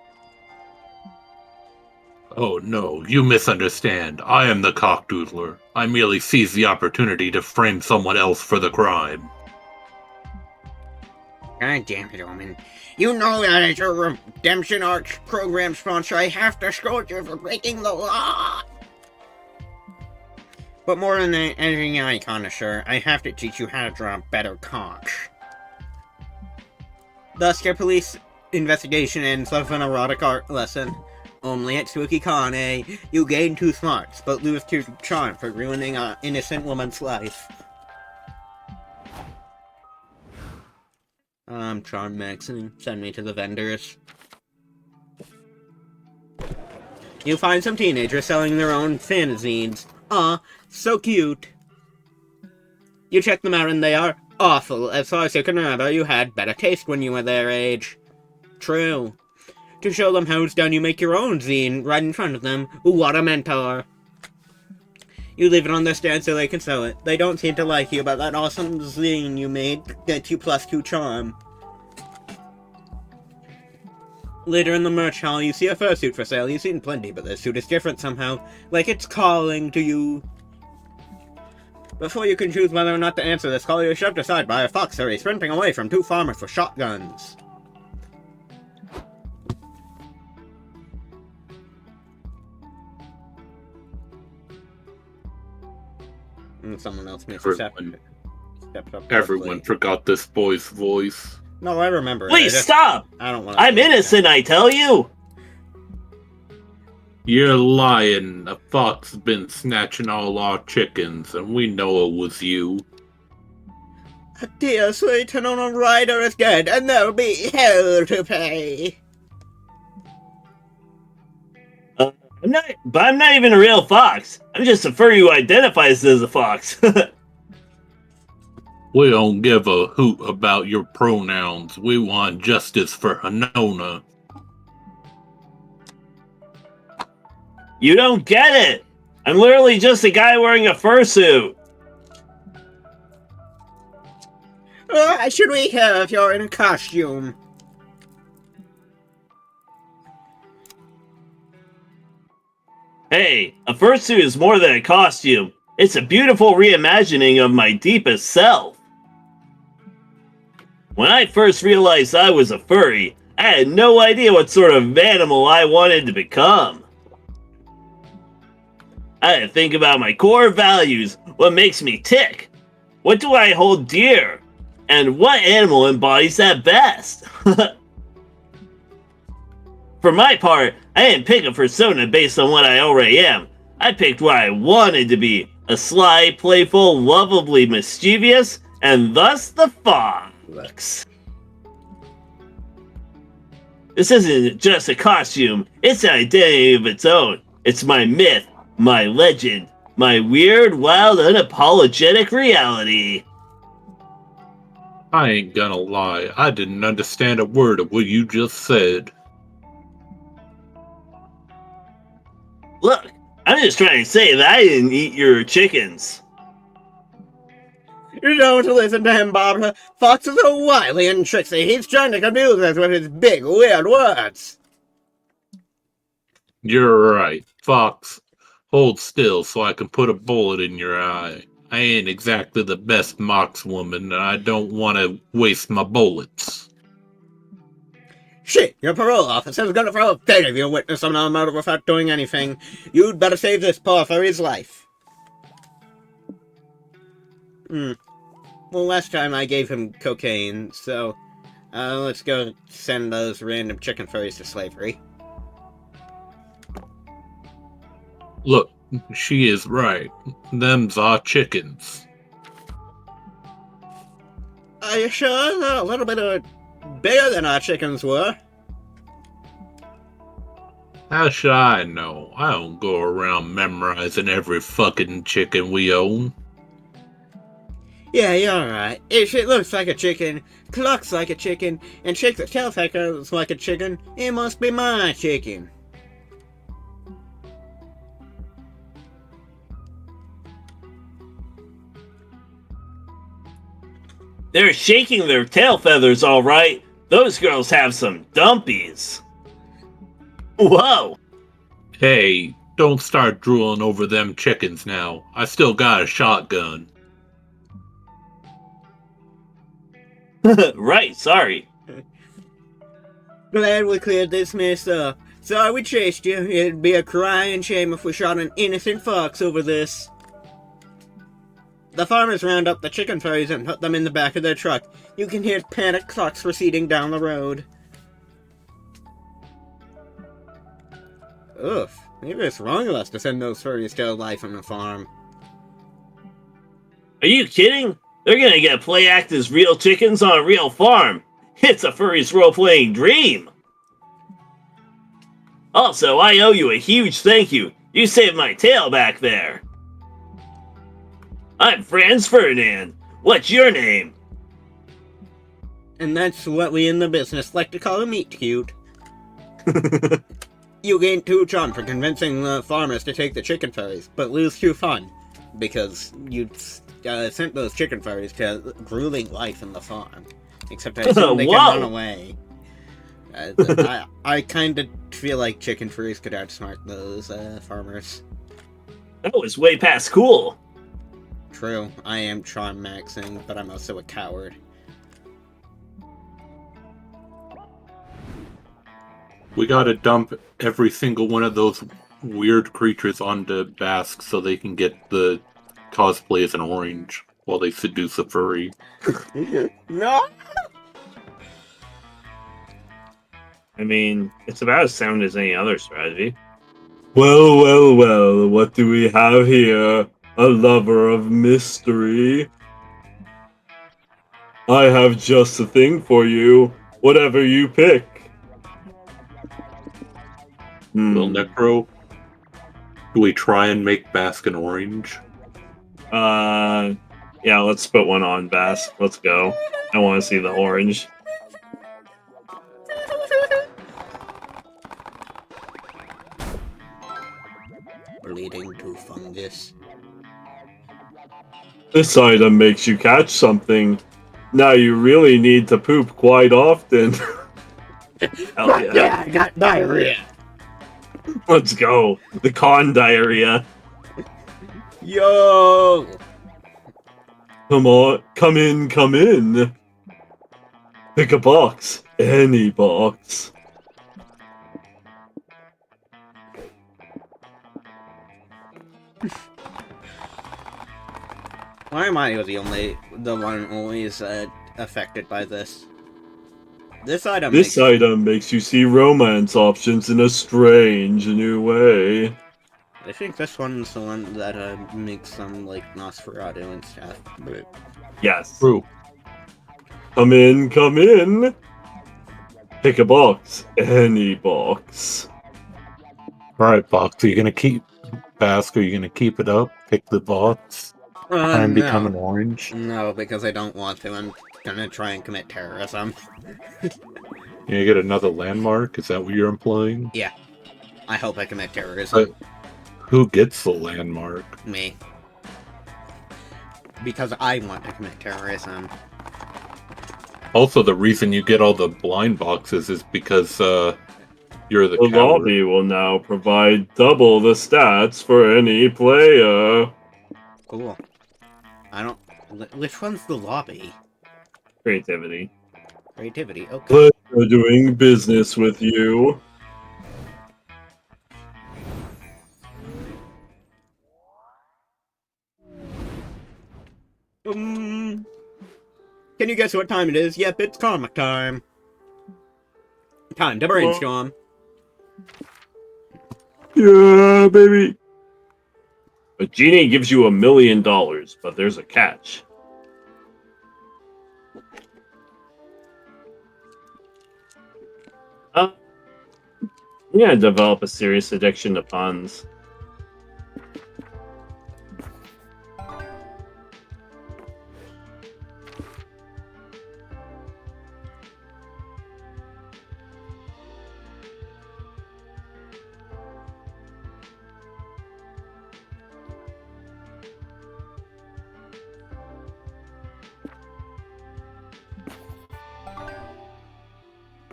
Oh no, you misunderstand. I am the cockdoodler. I merely seized the opportunity to frame someone else for the crime. God damn it, Omen. You know that as your redemption arc program sponsor, I have to scold you for breaking the law. But more than anything, I connoisseur, I have to teach you how to draw better cocks. Thus, your police investigation ends with an erotic art lesson. Only at Tsukikane, you gain 2 smarts, but lose 2 charm for ruining an innocent woman's life. Charm maxing. Send me to the vendors. You find some teenagers selling their own fanzines. Aw, so cute. You check them out and they are awful. As far as you can remember, you had better taste when you were their age. True. To show them how it's done, you make your own zine right in front of them. What a mentor. You leave it on their stand so they can sell it. They don't seem to like you, but that awesome zine you made gets you +2 charm. Later in the merch hall, you see a fursuit for sale. You've seen plenty, but this suit is different somehow. Like it's calling to you. Before you can choose whether or not to answer this call, you're shoved aside by a fox furry sprinting away from 2 farmers with shotguns. And someone else makes a step up. Everyone forgot this boy's voice. No, I remember. Please stop! I don't want. I'm innocent, I tell you! You're lying. A fox has been snatching all our chickens, and we know it was you. A dear sweet Tanona Rider is dead, and there'll be hell to pay. I'm not even a real fox. I'm just a furry who identifies as a fox. We don't give a hoot about your pronouns. We want justice for Hanona. You don't get it! I'm literally just a guy wearing a fursuit. Why should we care if you're in costume? Hey, a fursuit is more than a costume. It's a beautiful reimagining of my deepest self. When I first realized I was a furry, I had no idea what sort of animal I wanted to become. I had to think about my core values, what makes me tick, what do I hold dear, and what animal embodies that best. For my part, I didn't pick a persona based on what I already am. I picked what I wanted to be, a sly, playful, lovably mischievous, and thus the fox. This isn't just a costume, it's an identity of its own. It's my myth, my legend, my weird, wild, unapologetic reality. I ain't gonna lie, I didn't understand a word of what you just said. Look, I'm just trying to say that I didn't eat your chickens. You don't listen to him, Bob. Fox is so wily and tricksy. He's trying to confuse us with his big, weird words. You're right, Fox. Hold still so I can put a bullet in your eye. I ain't exactly the best markswoman, and I don't want to waste my bullets. Shit, your parole officer's gonna throw a fit if you witness another murder without doing anything. You'd better save this poor furry's life. Well, last time I gave him cocaine, so let's go send those random chicken furries to slavery. Look, she is right. Them's our chickens. Are you sure? They're a little bit bigger than our chickens were. How should I know? I don't go around memorizing every fucking chicken we own. Yeah, you're right. If it looks like a chicken, clucks like a chicken, and shakes its tail feathers like a chicken, it must be my chicken. They're shaking their tail feathers, all right. Those girls have some dumpies. Whoa! Hey, don't start drooling over them chickens now. I still got a shotgun. Right, sorry. Glad we cleared this mess up. Sorry we chased you. It'd be a crying shame if we shot an innocent fox over this. The farmers round up the chicken furries and put them in the back of their truck. You can hear panic clucks receding down the road. Oof, maybe it's wrong of us to send those furries to life on the farm. Are you kidding? They're gonna get play act as real chickens on a real farm. It's a furry's role-playing dream. Also, I owe you a huge thank you. You saved my tail back there. I'm Franz Ferdinand. What's your name? And that's what we in the business like to call a meat cute. You gain 2 charm for convincing the farmers to take the chicken furries, but lose 2 fun, because you sent those chicken furries to grueling life in the farm. Except I assume they can run away. I kind of feel like chicken furries could outsmart those farmers. That was way past cool. True, I am charm maxing, but I'm also a coward. We gotta dump every single one of those weird creatures onto Basque so they can get the cosplay as an orange while they seduce a furry. No! I mean, it's about as sound as any other strategy. Well, well, well, what do we have here? A lover of mystery. I have just a thing for you. Whatever you pick. Well, Necro, do we try and make Basque an orange? Yeah, let's put one on, Bass. Let's go. I want to see the orange. Bleeding to fungus. This item makes you catch something. Now you really need to poop quite often. Hell yeah. Yeah, I got diarrhea. Let's go. The con diarrhea. Yo! Come on, come in, come in. Pick a box, any box. Why am I the one always affected by this? This item makes you see romance options in a strange new way. I think this one's the one that makes some like Nosferatu and stuff. But Yes. True. Come in, come in. Pick a box, any box. Alright, Box, are you gonna keep Basque? Are you gonna keep it up? Pick the box? And become an orange? No, because I don't want to. I'm gonna try and commit terrorism. You gonna get another landmark? Is that what you're implying? Yeah. I hope I commit terrorism. But who gets the landmark? Me. Because I want to commit terrorism. Also, the reason you get all the blind boxes is because you're the The coward. lobby will now provide double the stats for any player. Cool. I don't... Which one's the lobby? Creativity. Creativity, okay. Pleasure doing business with you. Can you guess what time it is? Yep, it's comic time. Time to brainstorm. Yeah, baby. A genie gives you $1 million, but there's a catch. I'm gonna develop a serious addiction to puns.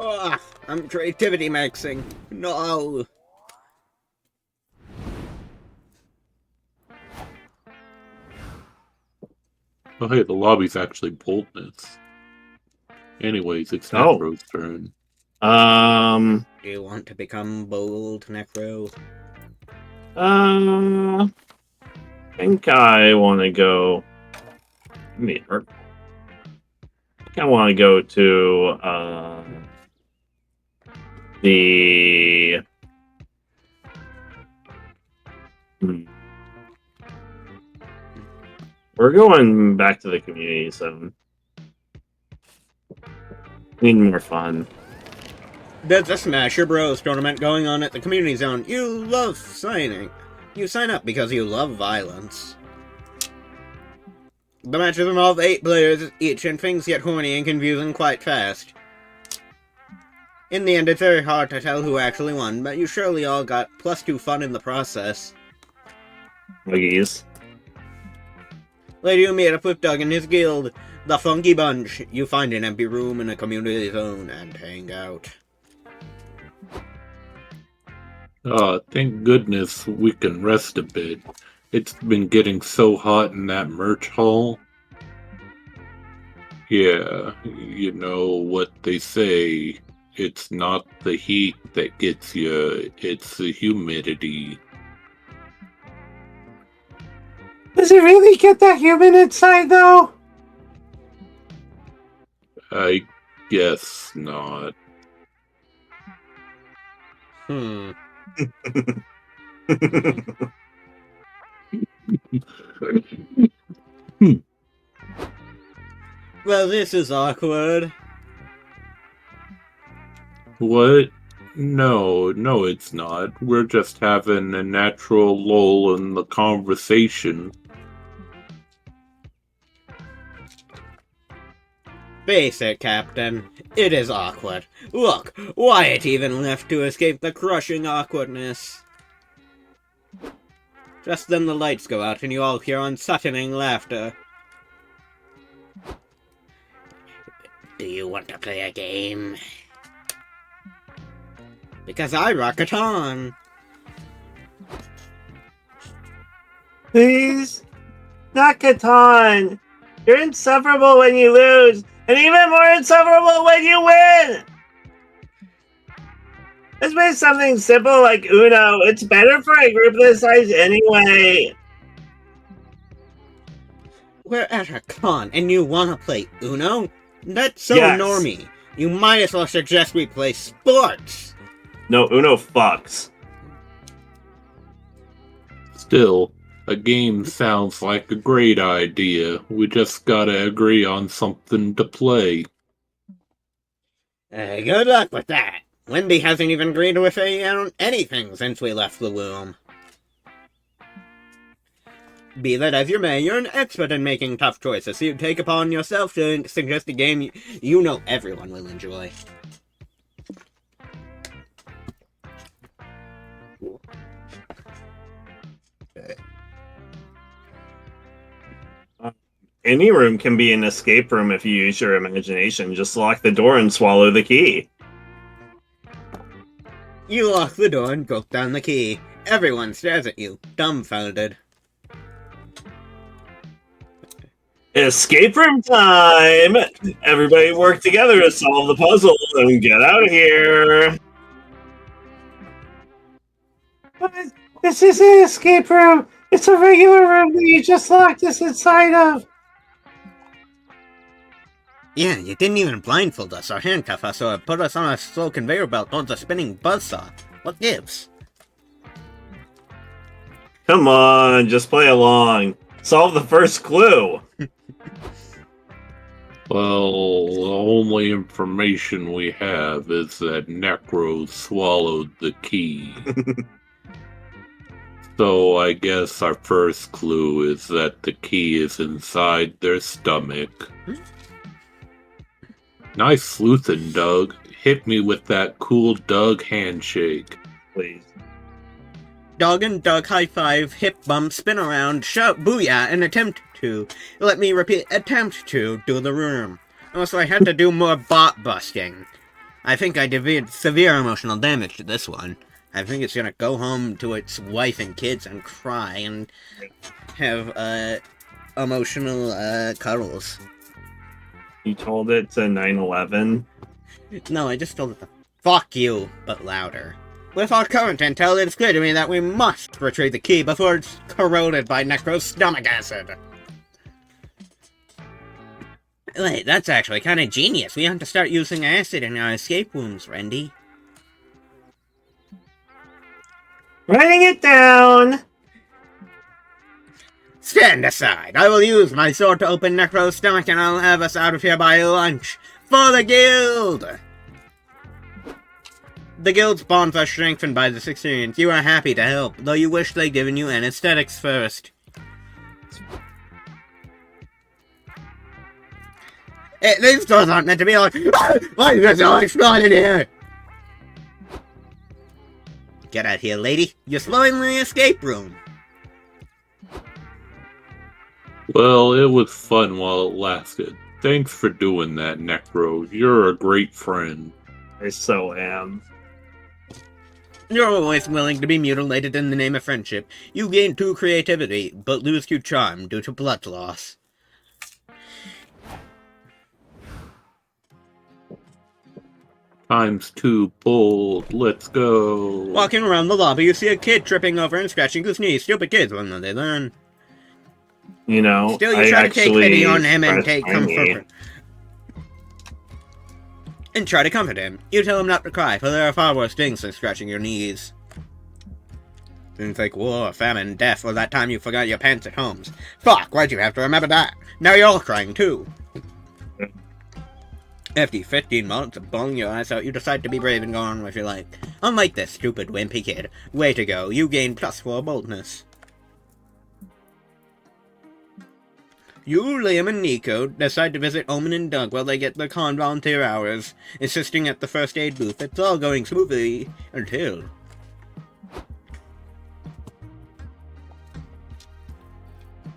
Ah, I'm creativity maxing. No. Oh, hey, the lobby's actually boldness. Anyways, it's Oh. Necro's turn. Do you want to become bold, Necro? I think I want to go. I think I want to go to the. We're going back to the community zone. Need more fun. There's a Smash Your Bros tournament going on at the community zone. You love signing. You sign up because you love violence. The matches involve 8 players each, and things get horny and confusing quite fast. In the end, it's very hard to tell who actually won, but you surely all got +2 fun in the process. Please. Later you meet up with Doug and his guild, the Funky Bunch. You find an empty room in a community zone and hang out. Thank goodness we can rest a bit. It's been getting so hot in that merch hall. Yeah, you know what they say. It's not the heat that gets you, it's the humidity. Does it really get that humid inside, though? I guess not. Well, this is awkward. What? No, it's not. We're just having a natural lull in the conversation. Face it, Captain. It is awkward. Look, Wyatt even left to escape the crushing awkwardness. Just then the lights go out and you all hear unsettling laughter. Do you want to play a game? Because I rock it on. Please? Not Catan. You're insufferable when you lose, and even more insufferable when you win! Let's make something simple like Uno. It's better for a group this size anyway. We're at a con and you wanna play Uno? That's so Yes. normie. You might as well suggest we play sports. No, Uno fucks. Still, a game sounds like a great idea. We just gotta agree on something to play. Good luck with that. Wendy hasn't even agreed with anything since we left the womb. Be that as you may, you're an expert in making tough choices, so you take upon yourself to suggest a game you know everyone will enjoy. Any room can be an escape room if you use your imagination. Just lock the door and swallow the key. You lock the door and gulp down the key. Everyone stares at you, dumbfounded. Escape room time! Everybody work together to solve the puzzle and get out of here. But this isn't an escape room. It's a regular room that you just locked us inside of. Yeah, you didn't even blindfold us or handcuff us or put us on a slow conveyor belt towards a spinning buzzsaw. What gives? Come on, just play along. Solve the first clue. Well, the only information we have is that Necro swallowed the key. So I guess our first clue is that the key is inside their stomach. Nice sleuthing, Doug. Hit me with that cool Doug handshake. Please. Dog and Doug high five, hip bump, spin around, shout booyah, and attempt to. Let me repeat, attempt to do the room. Also, I had to do more bot busting. I think I did severe emotional damage to this one. I think it's gonna go home to its wife and kids and cry and have, emotional, cuddles. You told it to 9/11? No, I just told it to fuck you, but louder. With our current intel, it's clear to me that we must retrieve the key before it's corroded by Necro's stomach acid. Wait, that's actually kind of genius. We have to start using acid in our escape rooms, Randy. Writing it down. Stand aside. I will use my sword to open Necro's stomach and I'll have us out of here by lunch. For the guild! The guild's bonds are strengthened by this experience. You are happy to help, though you wish they'd given you anesthetics first. These doors aren't meant to be like, why is there so much blood in here? Get out here, lady. You're slowing the escape room. Well, it was fun while it lasted. Thanks for doing that, Necro. You're a great friend. I so am. You're always willing to be mutilated in the name of friendship. You gain 2 creativity, but lose 2 charm due to blood loss. ×2 bold. Let's go. Walking around the lobby, you see a kid tripping over and scratching his knee. Stupid kids, when they learn. You know, Still, you try to take pity on him and take comfort. And try to comfort him. You tell him not to cry, for there are far worse things than scratching your knees. Things like war, famine, death, or that time you forgot your pants at home. Fuck, why'd you have to remember that? Now you're all crying too. After 15 months of bawling your eyes out, you decide to be brave and go on with your life. Unlike this stupid, wimpy kid. Way to go, you gain +4 boldness. You, Liam, and Nico decide to visit Omen and Doug while they get their con volunteer hours, assisting at the first aid booth. It's all going smoothly until...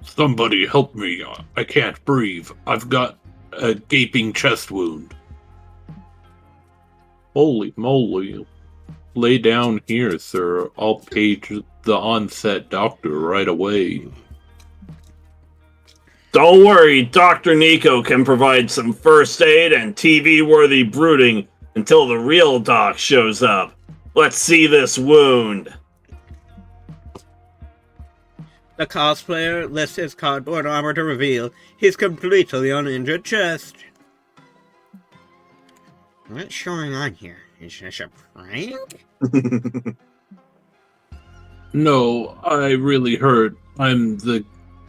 Somebody help me. I can't breathe. I've got a gaping chest wound. Holy moly. Lay down here, sir. I'll page the on-set doctor right away. Don't worry, Dr. Nico can provide some first aid and TV-worthy brooding until the real doc shows up. Let's see this wound. The cosplayer lifts his cardboard armor to reveal his completely uninjured chest. What's going on here? Is this a prank? No, I really hurt. I'm the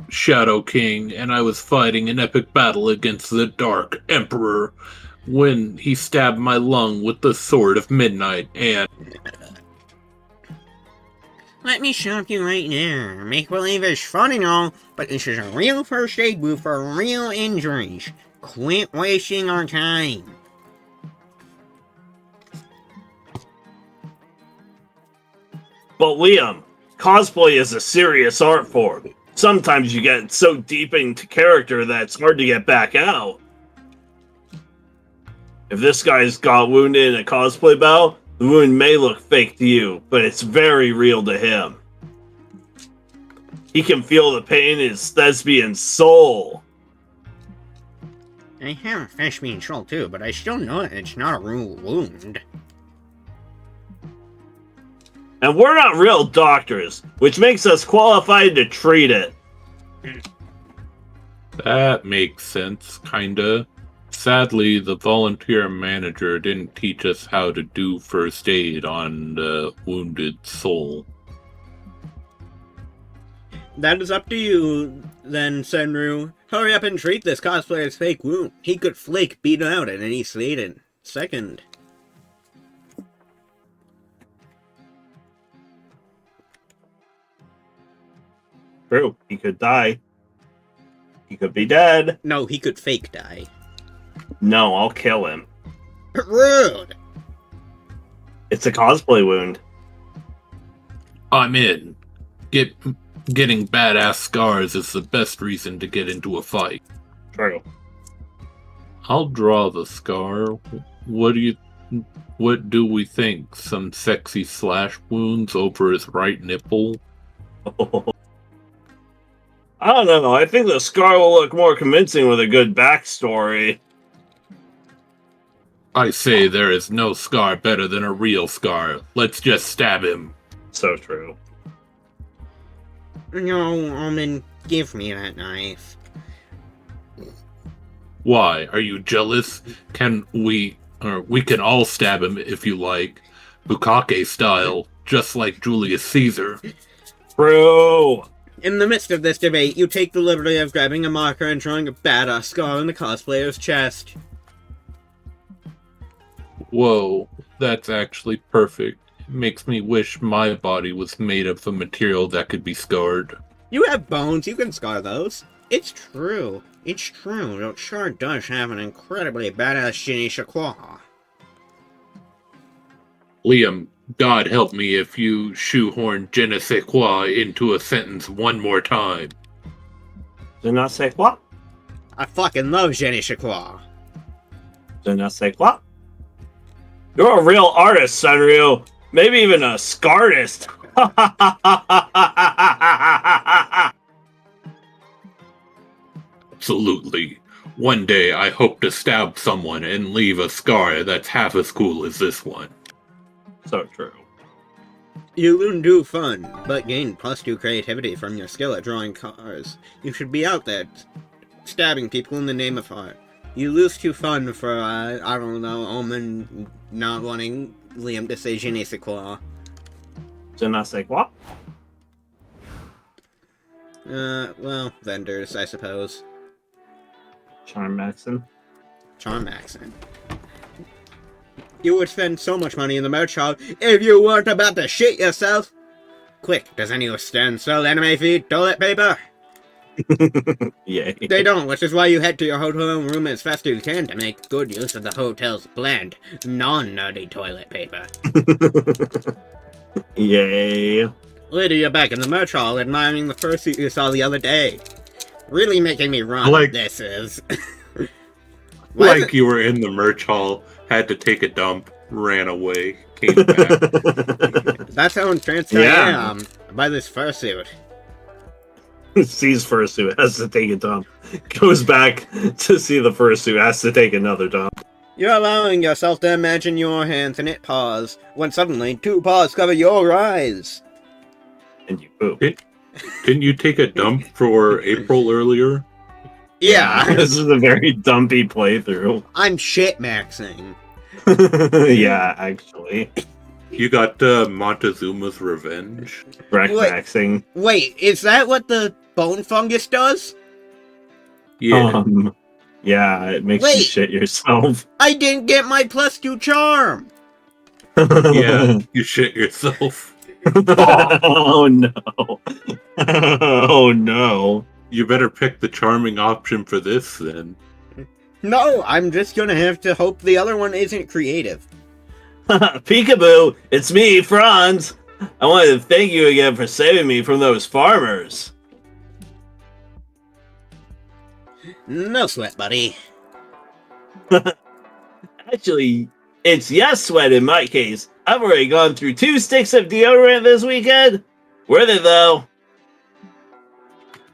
Shadow King, and I was fighting an epic battle against the Dark Emperor when he stabbed my lung with the Sword of Midnight, and... Let me shock you right now. Make believe is fun and all, but this is a real first aid booth for real injuries. Quit wasting our time. But Liam, cosplay is a serious art form. Sometimes you get so deep into character that it's hard to get back out. If this guy's got wounded in a cosplay battle, the wound may look fake to you, but it's very real to him. He can feel the pain in his thespian soul. I have a fish being troll too, but I still know that it's not a real wound. And we're not real doctors, which makes us qualified to treat it. That makes sense, kinda. Sadly, the volunteer manager didn't teach us how to do first aid on the wounded soul. That is up to you, then, Senryu. Hurry up and treat this cosplayer's fake wound. He could flake beat out at any second. True, he could die. He could be dead. No, he could fake die. No, I'll kill him. Rude! It's a cosplay wound. I'm in. Getting badass scars is the best reason to get into a fight. True. I'll draw the scar. What do we think? Some sexy slash wounds over his right nipple? I don't know. I think the scar will look more convincing with a good backstory. I say there is no scar better than a real scar. Let's just stab him. So true. No, Almond, give me that knife. Why? Are you jealous? We can all stab him if you like. Bukake style, just like Julius Caesar. True. In the midst of this debate, you take the liberty of grabbing a marker and drawing a badass scar on the cosplayer's chest. Whoa, that's actually perfect. It makes me wish my body was made of a material that could be scarred. You have bones, you can scar those. It's true. It sure does have an incredibly badass je ne sais quoi. Liam, God help me if you shoehorn je ne sais quoi into a sentence one more time. Je ne sais quoi? I fucking love je ne sais quoi. Je ne sais quoi? You're a real artist, Senryu. Maybe even a scartist. Absolutely. One day I hope to stab someone and leave a scar that's half as cool as this one. So true. You wouldn't do fun, but gain +2 creativity from your skill at drawing cars. You should be out there stabbing people in the name of art. You lose 2 fun for, I don't know, Omen not wanting Liam to say je ne sais quoi. Je ne sais quoi? Well, vendors, I suppose. Charm accent. Charm accent. You would spend so much money in the merch hall if you weren't about to shit yourself! Quick, does anyone stand sell anime feed toilet paper? Yay. They don't, which is why you head to your hotel room as fast as you can to make good use of the hotel's bland, non-nerdy toilet paper. Yay. Later, you're back in the merch hall admiring the fursuit you saw the other day. Really making me run, Like- this is. Like you were in the merch hall, had to take a dump, ran away, came back. That's how entranced Yeah. I am by this fursuit. Sees fursuit, has to take a dump. Goes back to see the fursuit, has to take another dump. You're allowing yourself to imagine your hands and it paws, when suddenly 2 paws cover your eyes. And you poop. Didn't you take a dump for April earlier? Yeah, This is a very dumpy playthrough. I'm shit-maxing. Yeah, actually. You got Montezuma's revenge? Wreck Wait. maxing. Wait, is that what the bone fungus does? Yeah. Yeah, it makes you Wait. shit yourself. I didn't get my +2 charm! Yeah, you shit yourself. Oh no. Oh no. You better pick the charming option for this then. No, I'm just gonna have to hope the other one isn't creative. Peekaboo, it's me, Franz. I wanted to thank you again for saving me from those farmers. No sweat, buddy. Actually, it's yes sweat in my case. I've already gone through 2 sticks of deodorant this weekend. Worth it though.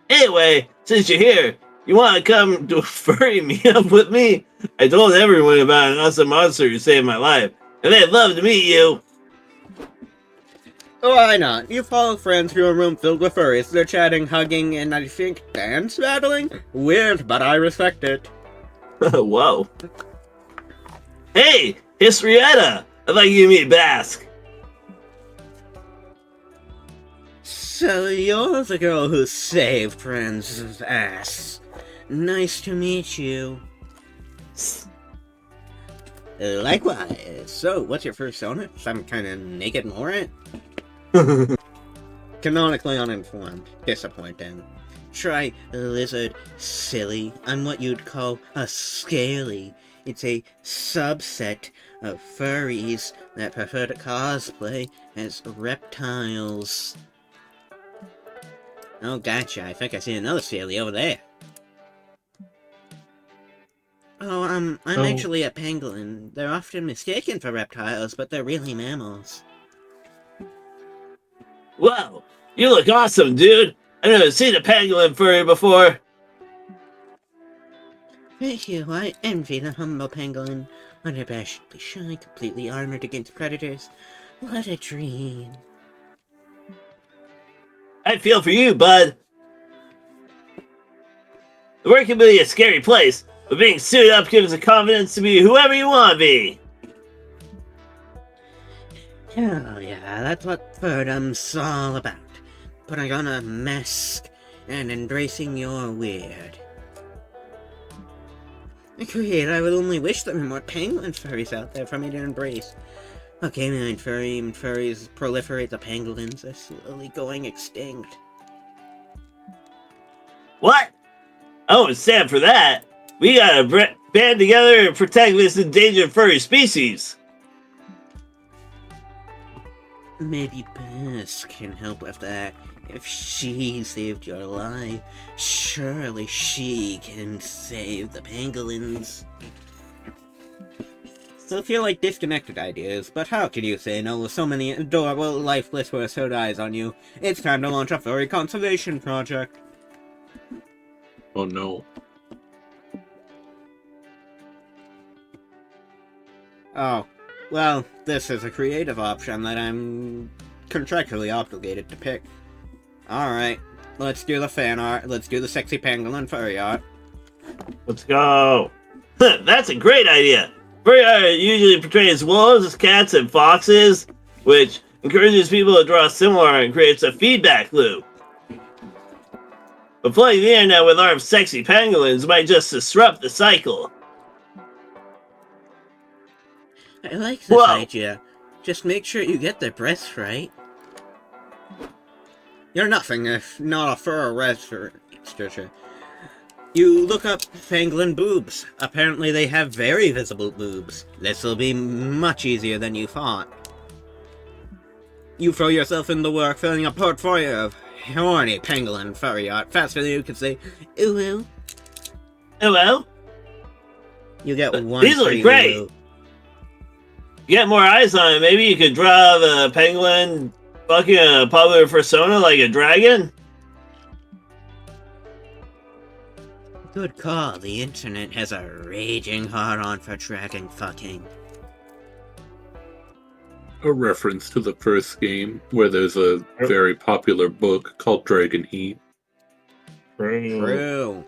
Anyway, since you're here, You want to come to a furry meetup with me? I told everyone about an awesome monster who saved my life, and they'd love to meet you. Why not? You follow friends through a room filled with furries. They're chatting, hugging, and I think dance battling? Weird, but I respect it. Whoa. Hey, Histrietta! I'd like you to meet Basque. So you're the girl who saved Friend's ass. Nice to meet you. Likewise. So, what's your persona? Some kind of naked Laurent? Canonically uninformed. Disappointing. Try lizard, silly. I'm what you'd call a scaly. It's a subset of furries that prefer to cosplay as reptiles. Oh, gotcha. I think I see another scaly over there. Oh, I'm actually a pangolin. They're often mistaken for reptiles, but they're really mammals. Whoa, you look awesome, dude. I've never seen a pangolin furry before. Thank you. I envy the humble pangolin. Unabashedly shy, completely armored against predators. What a dream. I feel for you, bud. The work can be a scary place, but being suited up gives the confidence to be whoever you want to be. Oh yeah, that's what Furdom's all about. Putting on a mask and embracing your weird. Agreed, I would only wish there were more pangolin furries out there for me to embrace. Okay, man, furries proliferate, the pangolins are slowly going extinct. What? Oh, it's sad for that. We gotta band together and protect this endangered furry species. Maybe Bess can help with that. If she saved your life, surely she can save the pangolins. Still feel like disconnected ideas, but how can you say no with so many adorable, lifeless whispered eyes on you? It's time to launch a furry conservation project. Oh no. Oh, well, this is a creative option that I'm contractually obligated to pick. Alright, let's do the fan art. Let's do the sexy pangolin furry art. Let's go. That's a great idea. Furry art usually portrays wolves, cats, and foxes, which encourages people to draw similar and creates a feedback loop. But flooding the internet with armed sexy pangolins might just disrupt the cycle. I like this idea. Just make sure you get their breaths right. You're nothing if not a fur researcher. You look up pangolin boobs. Apparently they have very visible boobs. This'll be much easier than you thought. You throw yourself in the work filling a portfolio of horny pangolin furry art faster than you can say, ooh ooh. Oh well. You get one These look great. ooh. Get more eyes on it. Maybe you could draw the penguin fucking a popular persona like a dragon? Good call. The internet has a raging hard-on for dragon fucking. A reference to the first game, where there's a very popular book called Dragon Heat. True.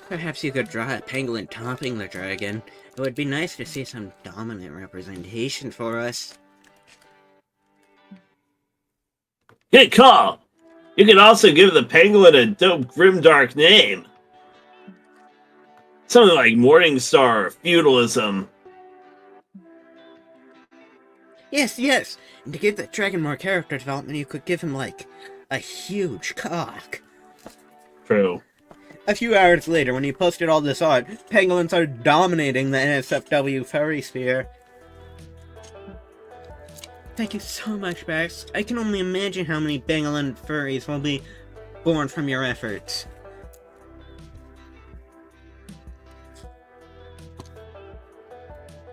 Perhaps you could draw a pangolin topping the dragon. It would be nice to see some dominant representation for us. Good call! You could also give the penguin a dope grimdark name. Something like Morningstar or Feudalism. Yes, yes! And to give the dragon more character development, you could give him, like, a huge cock. True. A few hours later, when he posted all this art, pangolins are dominating the NSFW furry sphere. Thank you so much, Bax. I can only imagine how many pangolin furries will be born from your efforts.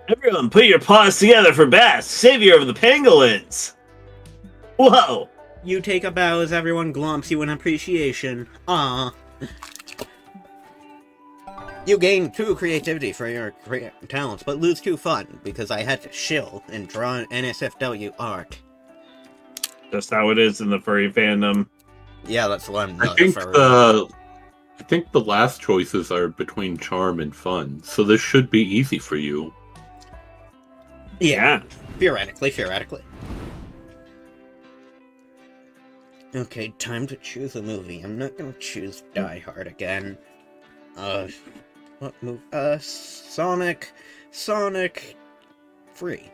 Everyone, put your paws together for Bass, savior of the pangolins! Whoa! You take a bow as everyone glomps you in appreciation. Ah. You gain 2 creativity for your talents, but lose 2 fun, because I had to shill and draw an NSFW art. Just how it is in the furry fandom. Yeah, that's what I'm I not think a furry. I think the last choices are between charm and fun, so this should be easy for you. Yeah, theoretically. Okay, time to choose a movie. I'm not gonna choose Die Hard again. What movie? Sonic Free.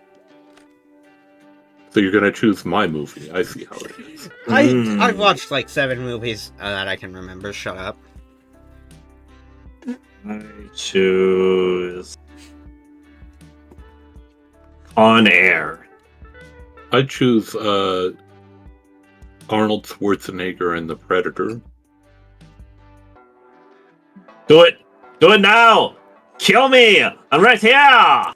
So you're gonna choose my movie. I see how it is. I've watched like 7 movies that I can remember. Shut up. I choose Con Air. I choose Arnold Schwarzenegger and the Predator. Do it! Do it now! Kill me! I'm right here!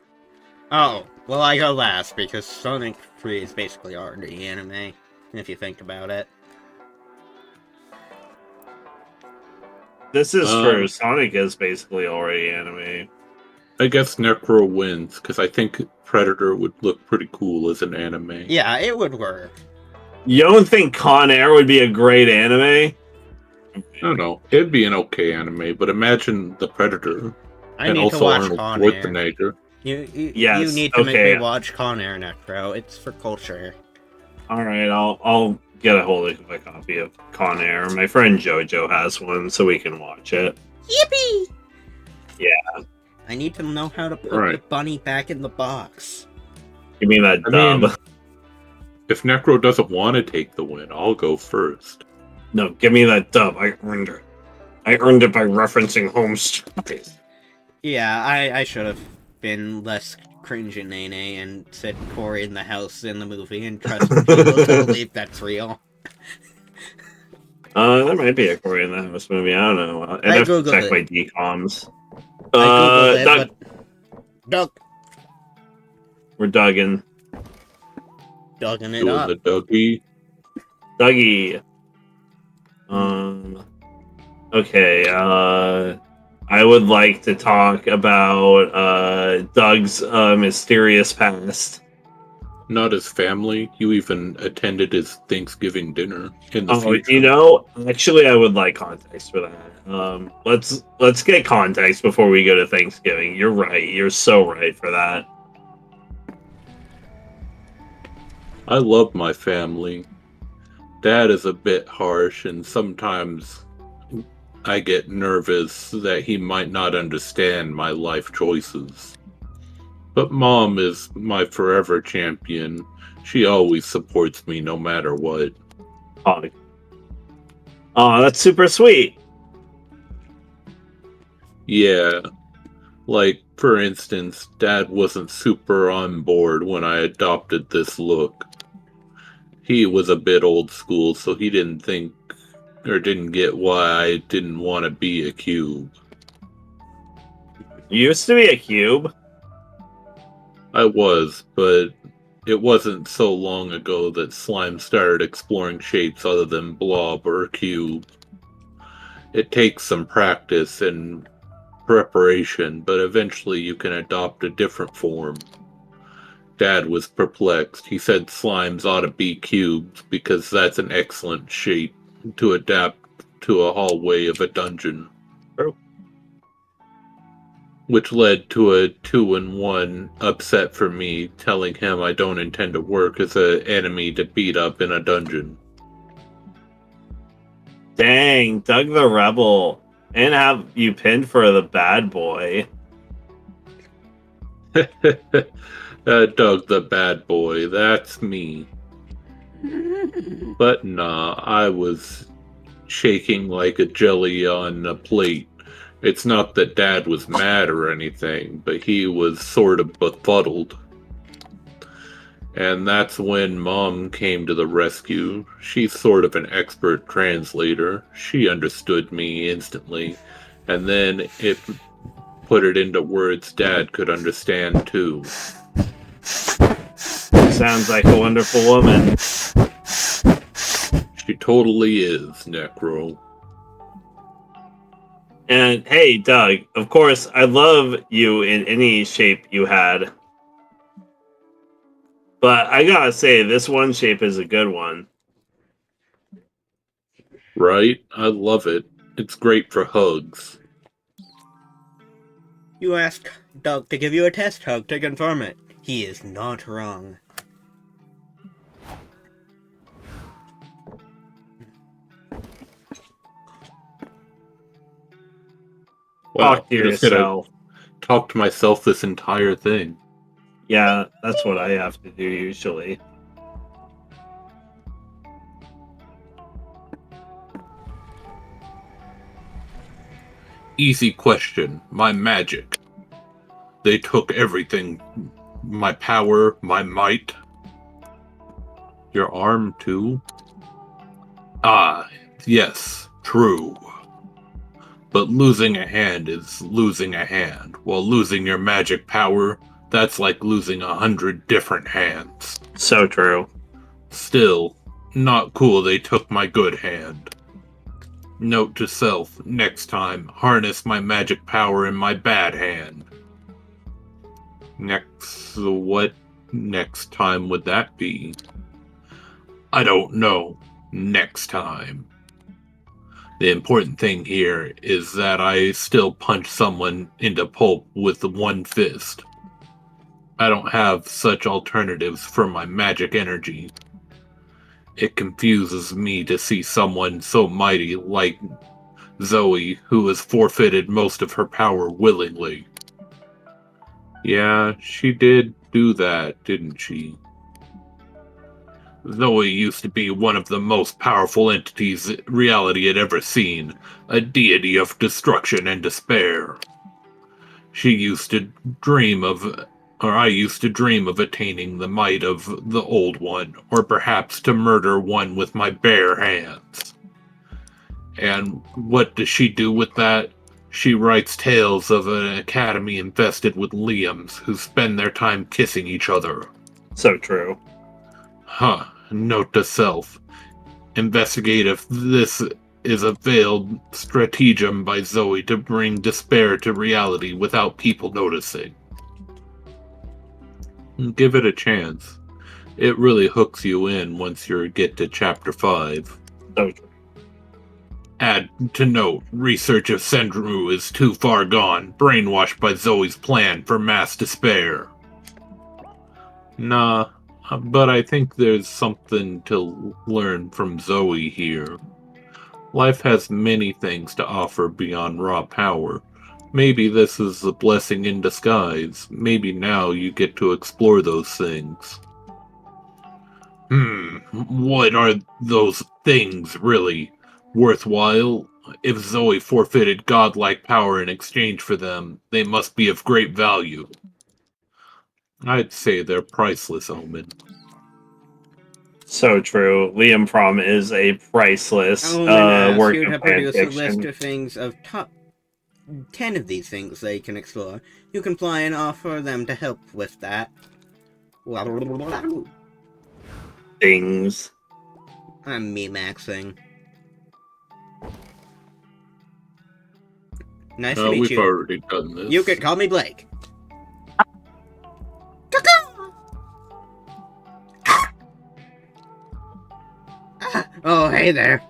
Oh, well, I go last because Sonic Free is basically already anime, if you think about it. This is true. Sonic is basically already anime. I guess Necro wins, because I think Predator would look pretty cool as an anime. Yeah, it would work. You don't think Con Air would be a great anime? I don't know. It'd be an okay anime, but imagine the Predator. I and need also to watch Arnold Con Air. Schwarzenegger. You need to make me watch Con Air, Necro. It's for culture. Alright, I'll get a hold of a copy of Con Air. My friend Jojo has one, so we can watch it. Yippee! Yeah. I need to know how to put the bunny back in the box. Give me that dub. If Necro doesn't want to take the win, I'll go first. No, give me that dub. I earned it. I earned it by referencing home stories. Yeah, I should have been less cringe and nene and said Corey in the house in the movie and trust people to believe that's real. There might be a Corey in the House movie. I don't know. I'd have to check my DComs. I googled it, Doug. Doug. We're Dugging. Dugging it Doing up. the Dougie. Dougie. Okay, I would like to talk about Doug's mysterious past. Not his family. You even attended his Thanksgiving dinner in the future. You know, actually, I would like context for that. Let's get context before we go to Thanksgiving. You're right. You're so right for that. I love my family. Dad is a bit harsh, and sometimes I get nervous that he might not understand my life choices. But Mom is my forever champion. She always supports me no matter what. Oh, that's super sweet. Yeah. Like, for instance, Dad wasn't super on board when I adopted this look. He was a bit old school, so he didn't think or didn't get why I didn't want to be a cube. You used to be a cube? I was, but it wasn't so long ago that slime started exploring shapes other than blob or cube. It takes some practice and preparation, but eventually you can adopt a different form. Dad was perplexed. He said slimes ought to be cubes because that's an excellent shape to adapt to a hallway of a dungeon. True. Which led to a 2-in-1 upset for me, telling him I don't intend to work as an enemy to beat up in a dungeon. Dang, Doug the Rebel. And have you pinned for the bad boy. Doug the bad boy, that's me. But nah, I was shaking like a jelly on a plate. It's not that Dad was mad or anything, but he was sort of befuddled. And that's when Mom came to the rescue. She's sort of an expert translator. She understood me instantly, and then it put it into words Dad could understand too. Sounds like a wonderful woman. She totally is, Necro. And hey, Doug, of course, I love you in any shape you had. But I gotta say, this one shape is a good one. Right? I love it. It's great for hugs. You asked Doug to give you a test hug to confirm it. He is not wrong. Wow, Talk to I'm just gonna yourself. talk to myself this entire thing. Yeah, that's what I have to do usually. Easy question. My magic. They took everything. My power, my might. Your arm, too? Ah, yes, true. But losing a hand is losing a hand, while losing your magic power, that's like losing 100 different hands. So true. Still, not cool they took my good hand. Note to self, next time, harness my magic power in my bad hand. What next time would that be? I don't know. Next time. The important thing here is that I still punch someone into pulp with one fist. I don't have such alternatives for my magic energy. It confuses me to see someone so mighty like Zoe, who has forfeited most of her power willingly. Yeah, she did do that, didn't she? Zoe used to be one of the most powerful entities reality had ever seen, a deity of destruction and despair. I used to dream of attaining the might of the Old One, or perhaps to murder one with my bare hands. And what does she do with that? She writes tales of an academy infested with Liams who spend their time kissing each other. So true. Huh. Note to self. Investigate if this is a veiled stratagem by Zoe to bring despair to reality without people noticing. Give it a chance. It really hooks you in once you get to Chapter 5. So true. Add to note, research of Sendru is too far gone, brainwashed by Zoe's plan for mass despair. Nah, but I think there's something to learn from Zoe here. Life has many things to offer beyond raw power. Maybe this is a blessing in disguise. Maybe now you get to explore those things. What are those things, really? Worthwhile? If Zoe forfeited godlike power in exchange for them, they must be of great value. I'd say they're priceless, Omen. So true. Liam Prom is a priceless work you of to fan produce a fiction. list of things of top 10 of these things they can explore. You can fly and offer them to help with that. Things. I'm me-maxing. Nice to meet We've you. already done this. You can call me Blake. Oh, hey there.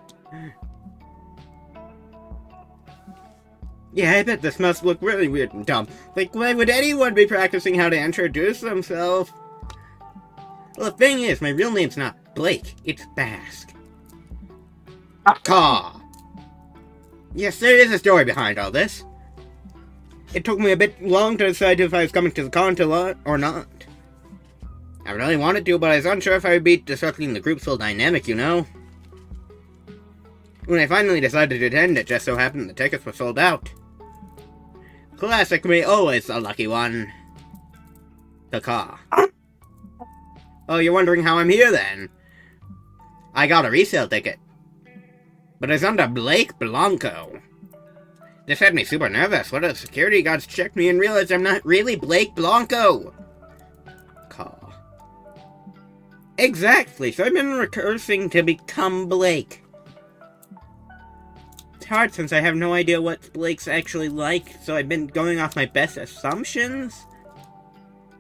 Yeah, I bet this must look really weird and dumb. Like, why would anyone be practicing how to introduce themselves? Well, the thing is, my real name's not Blake, it's Basque. Caw. Yes, there is a story behind all this. It took me a bit long to decide if I was coming to the con or not. I really wanted to, but I was unsure if I would be disrupting the group's full dynamic, you know? When I finally decided to attend, it just so happened the tickets were sold out. Classic me, always the lucky one. The car. Oh, you're wondering how I'm here then? I got a resale ticket. But it's under Blake Blanco. This had me super nervous. One of the security guards checked me and realized I'm not really Blake Blanco. Car. Exactly, so I've been recursing to become Blake. It's hard since I have no idea what Blake's actually like, so I've been going off my best assumptions.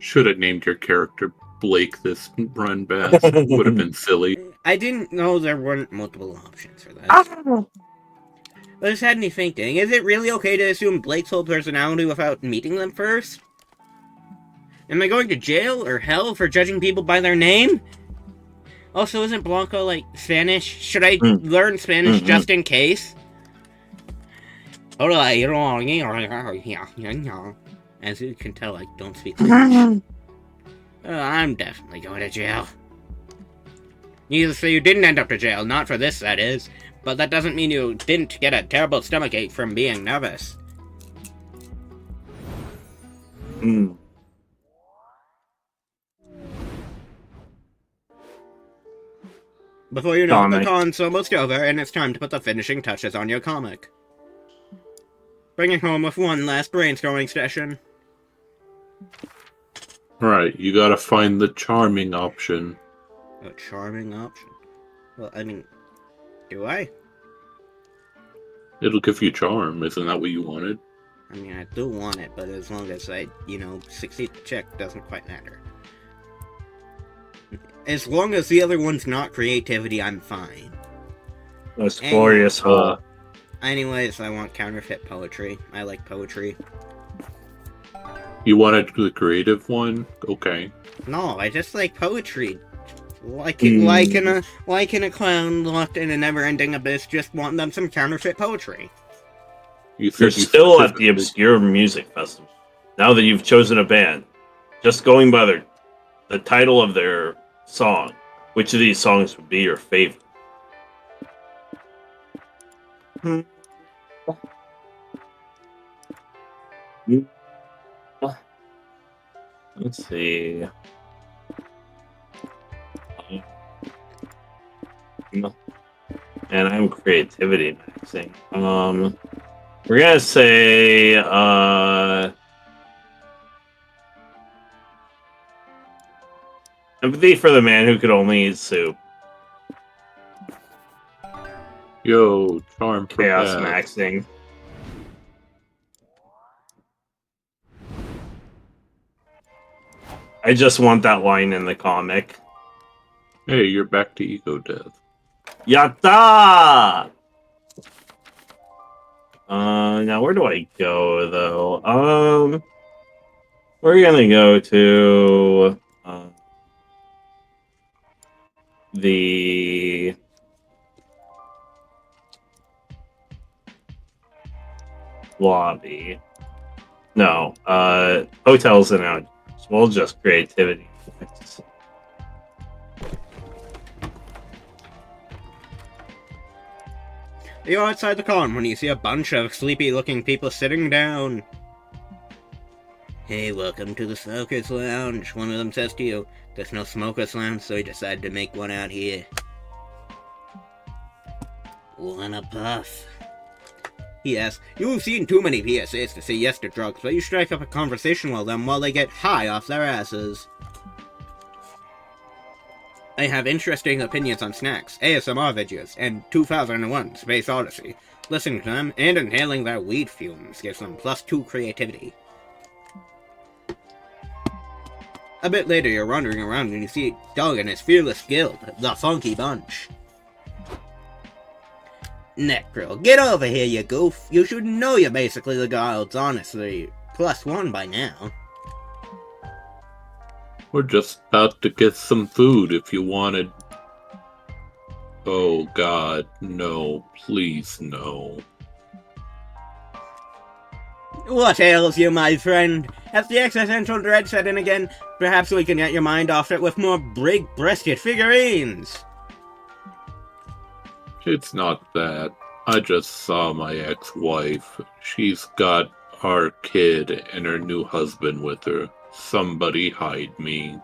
Should have named your character Blake this run, Bass. Would have been silly. I didn't know there weren't multiple options for that. Ah, But this had me thinking, is it really okay to assume Blake's whole personality without meeting them first? Am I going to jail or hell for judging people by their name? Also, isn't Blanco, like, Spanish? Should I learn Spanish just in case? As you can tell, I don't speak Spanish. I'm definitely going to jail. Needless to say, you didn't end up to jail. Not for this, that is. But that doesn't mean you didn't get a terrible stomachache from being nervous. Before you know it, the con's almost over, and it's time to put the finishing touches on your comic. Bring it home with one last brainstorming session. Right, you gotta find the charming option. A charming option? Well, I mean, do I? It'll give you charm, isn't that what you wanted? I mean, I do want it, but as long as I, succeed the check, doesn't quite matter. As long as the other one's not creativity, I'm fine. Most glorious hole. Anyways, I want counterfeit poetry. I like poetry. You wanted the creative one? Okay. No, I just like poetry. Like in a clown locked in a never-ending abyss, just want them some counterfeit poetry. You're still at the Obscure Music Festival. Now that you've chosen a band, just going by the title of their song, which of these songs would be your favorite? Let's see. And I'm creativity maxing. We're gonna say empathy for the man who could only eat soup. Yo, charm for Chaos that. maxing. I just want that line in the comic. Hey, you're back to ego death. Yatta! Now where do I go though? We're gonna go to the lobby. No, hotels and out. We'll just creativity. You're outside the con when you see a bunch of sleepy-looking people sitting down. Hey, welcome to the Smokers Lounge. One of them says to you, there's no Smokers Lounge, so we decided to make one out here. Wanna puff? He asks, you've seen too many PSAs to say yes to drugs, but you strike up a conversation with them while they get high off their asses. I have interesting opinions on snacks, ASMR videos, and 2001 Space Odyssey. Listening to them and inhaling their weed fumes gives them +2 creativity. A bit later, you're wandering around and you see Doug and his fearless guild, the Funky Bunch. Necro, get over here, you goof! You should know you're basically the guild's honestly +1 by now. We're just about to get some food if you wanted. Oh god, no, please no. What ails you, my friend? Has the existential dread set in again? Perhaps we can get your mind off it with more big-breasted figurines! It's not that. I just saw my ex-wife. She's got our kid and her new husband with her. Somebody hide me.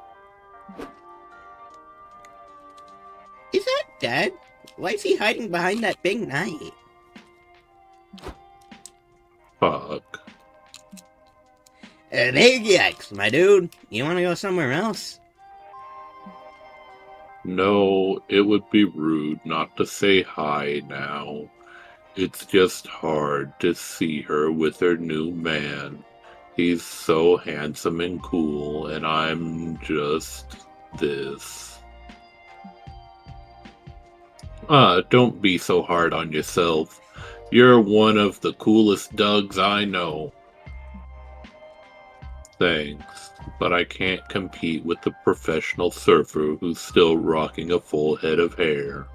Is that Dad? Why is he hiding behind that big knight? Fuck. Big yikes, my dude. You wanna go somewhere else? No, it would be rude not to say hi now. It's just hard to see her with her new man. He's so handsome and cool, and I'm just this. Don't be so hard on yourself. You're one of the coolest Dougs I know. Thanks, but I can't compete with the professional surfer who's still rocking a full head of hair.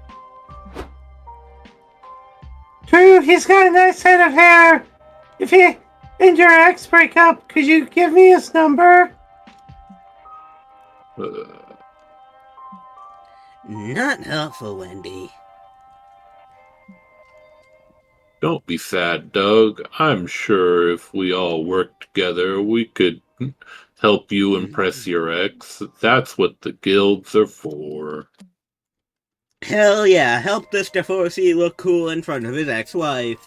True, he's got a nice head of hair. If he and your ex break up, could you give me his number? Not helpful, Wendy. Don't be sad, Doug. I'm sure if we all worked together, we could help you impress your ex. That's what the guilds are for. Hell yeah, help this divorcee look cool in front of his ex-wife.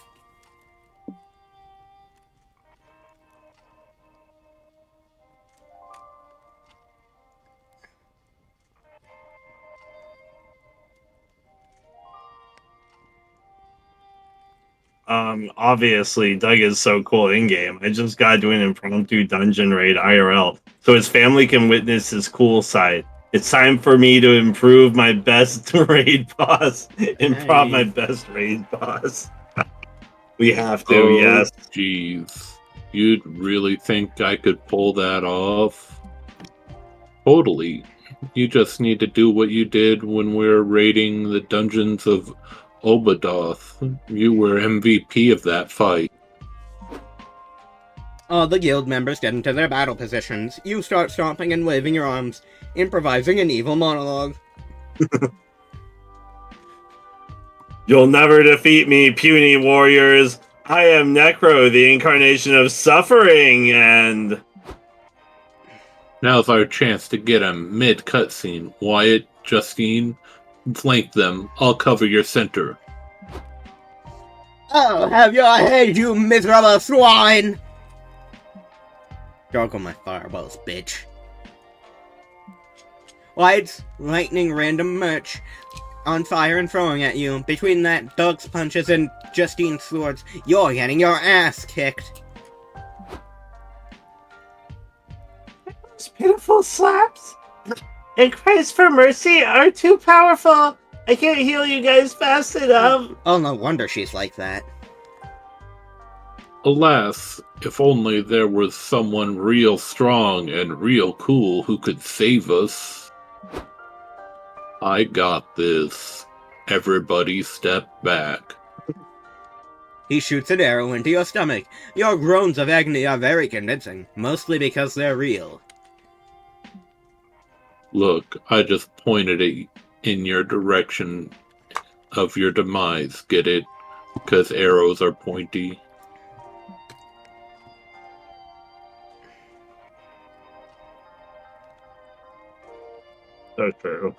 Obviously, Doug is so cool in-game. I just got to do an impromptu dungeon raid IRL, so his family can witness his cool side. It's time for me to improve my best raid boss. Improv my best raid boss. We have to, yes. Jeez. You'd really think I could pull that off? Totally. You just need to do what you did when we were raiding the dungeons of Obadoth. You were MVP of that fight. All the guild members get into their battle positions. You start stomping and waving your arms, improvising an evil monologue. You'll never defeat me, puny warriors. I am Necro, the incarnation of suffering, and... Now's our chance to get him mid-cutscene. Wyatt, Justine, flank them. I'll cover your center. I'll have your head, you miserable swine! Gargle my fireballs, bitch. Lights, lightning, random merch on fire and throwing at you. Between that, Doug's punches and Justine's swords, you're getting your ass kicked. Those pitiful slaps and cries for mercy are too powerful. I can't heal you guys fast enough. Oh, no wonder she's like that. Alas, if only there was someone real strong and real cool who could save us. I got this. Everybody step back. He shoots an arrow into your stomach. Your groans of agony are very convincing, mostly because they're real. Look, I just pointed it in your direction of your demise, get it? Because arrows are pointy. So true.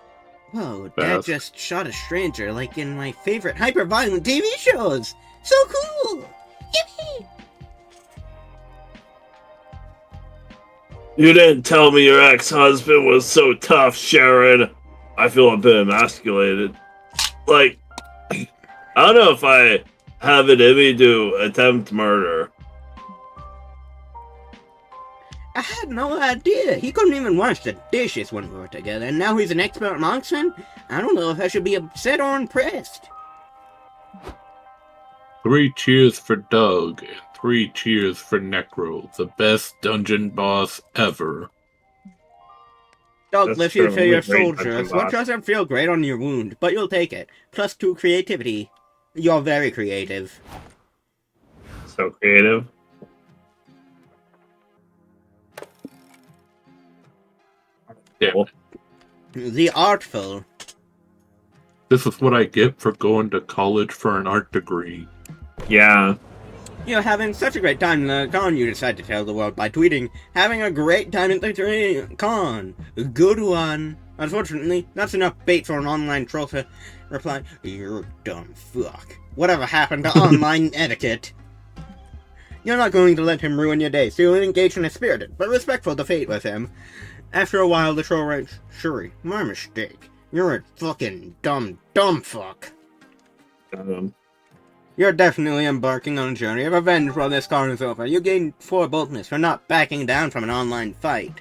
Whoa, Dad just shot a stranger like in my favorite hyper-violent TV shows! So cool! Yippee! You didn't tell me your ex-husband was so tough, Sharon. I feel a bit emasculated. Like, I don't know if I have it in me to attempt murder. I had no idea. He couldn't even wash the dishes when we were together, and now he's an expert marksman? I don't know if I should be upset or impressed. 3 cheers for Doug, and 3 cheers for Necro, the best dungeon boss ever. Doug That's lifts you true. to your Great dungeon soldiers, boss. which doesn't feel great on your wound, but you'll take it. +2 creativity. You're very creative. So creative. Damn it. The artful. This is what I get for going to college for an art degree. Yeah. You're having such a great time at the con, you decide to tell the world by tweeting, having a great time at the con. Good one. Unfortunately, that's enough bait for an online troll to reply, you're a dumb fuck. Whatever happened to online etiquette? You're not going to let him ruin your day, so you'll engage in a spirited but respectful debate with him. After a while, the troll writes, sorry, my mistake. You're a fucking dumb fuck. Um, You're definitely embarking on a journey of revenge while this card is over. You gain 4 boldness for not backing down from an online fight.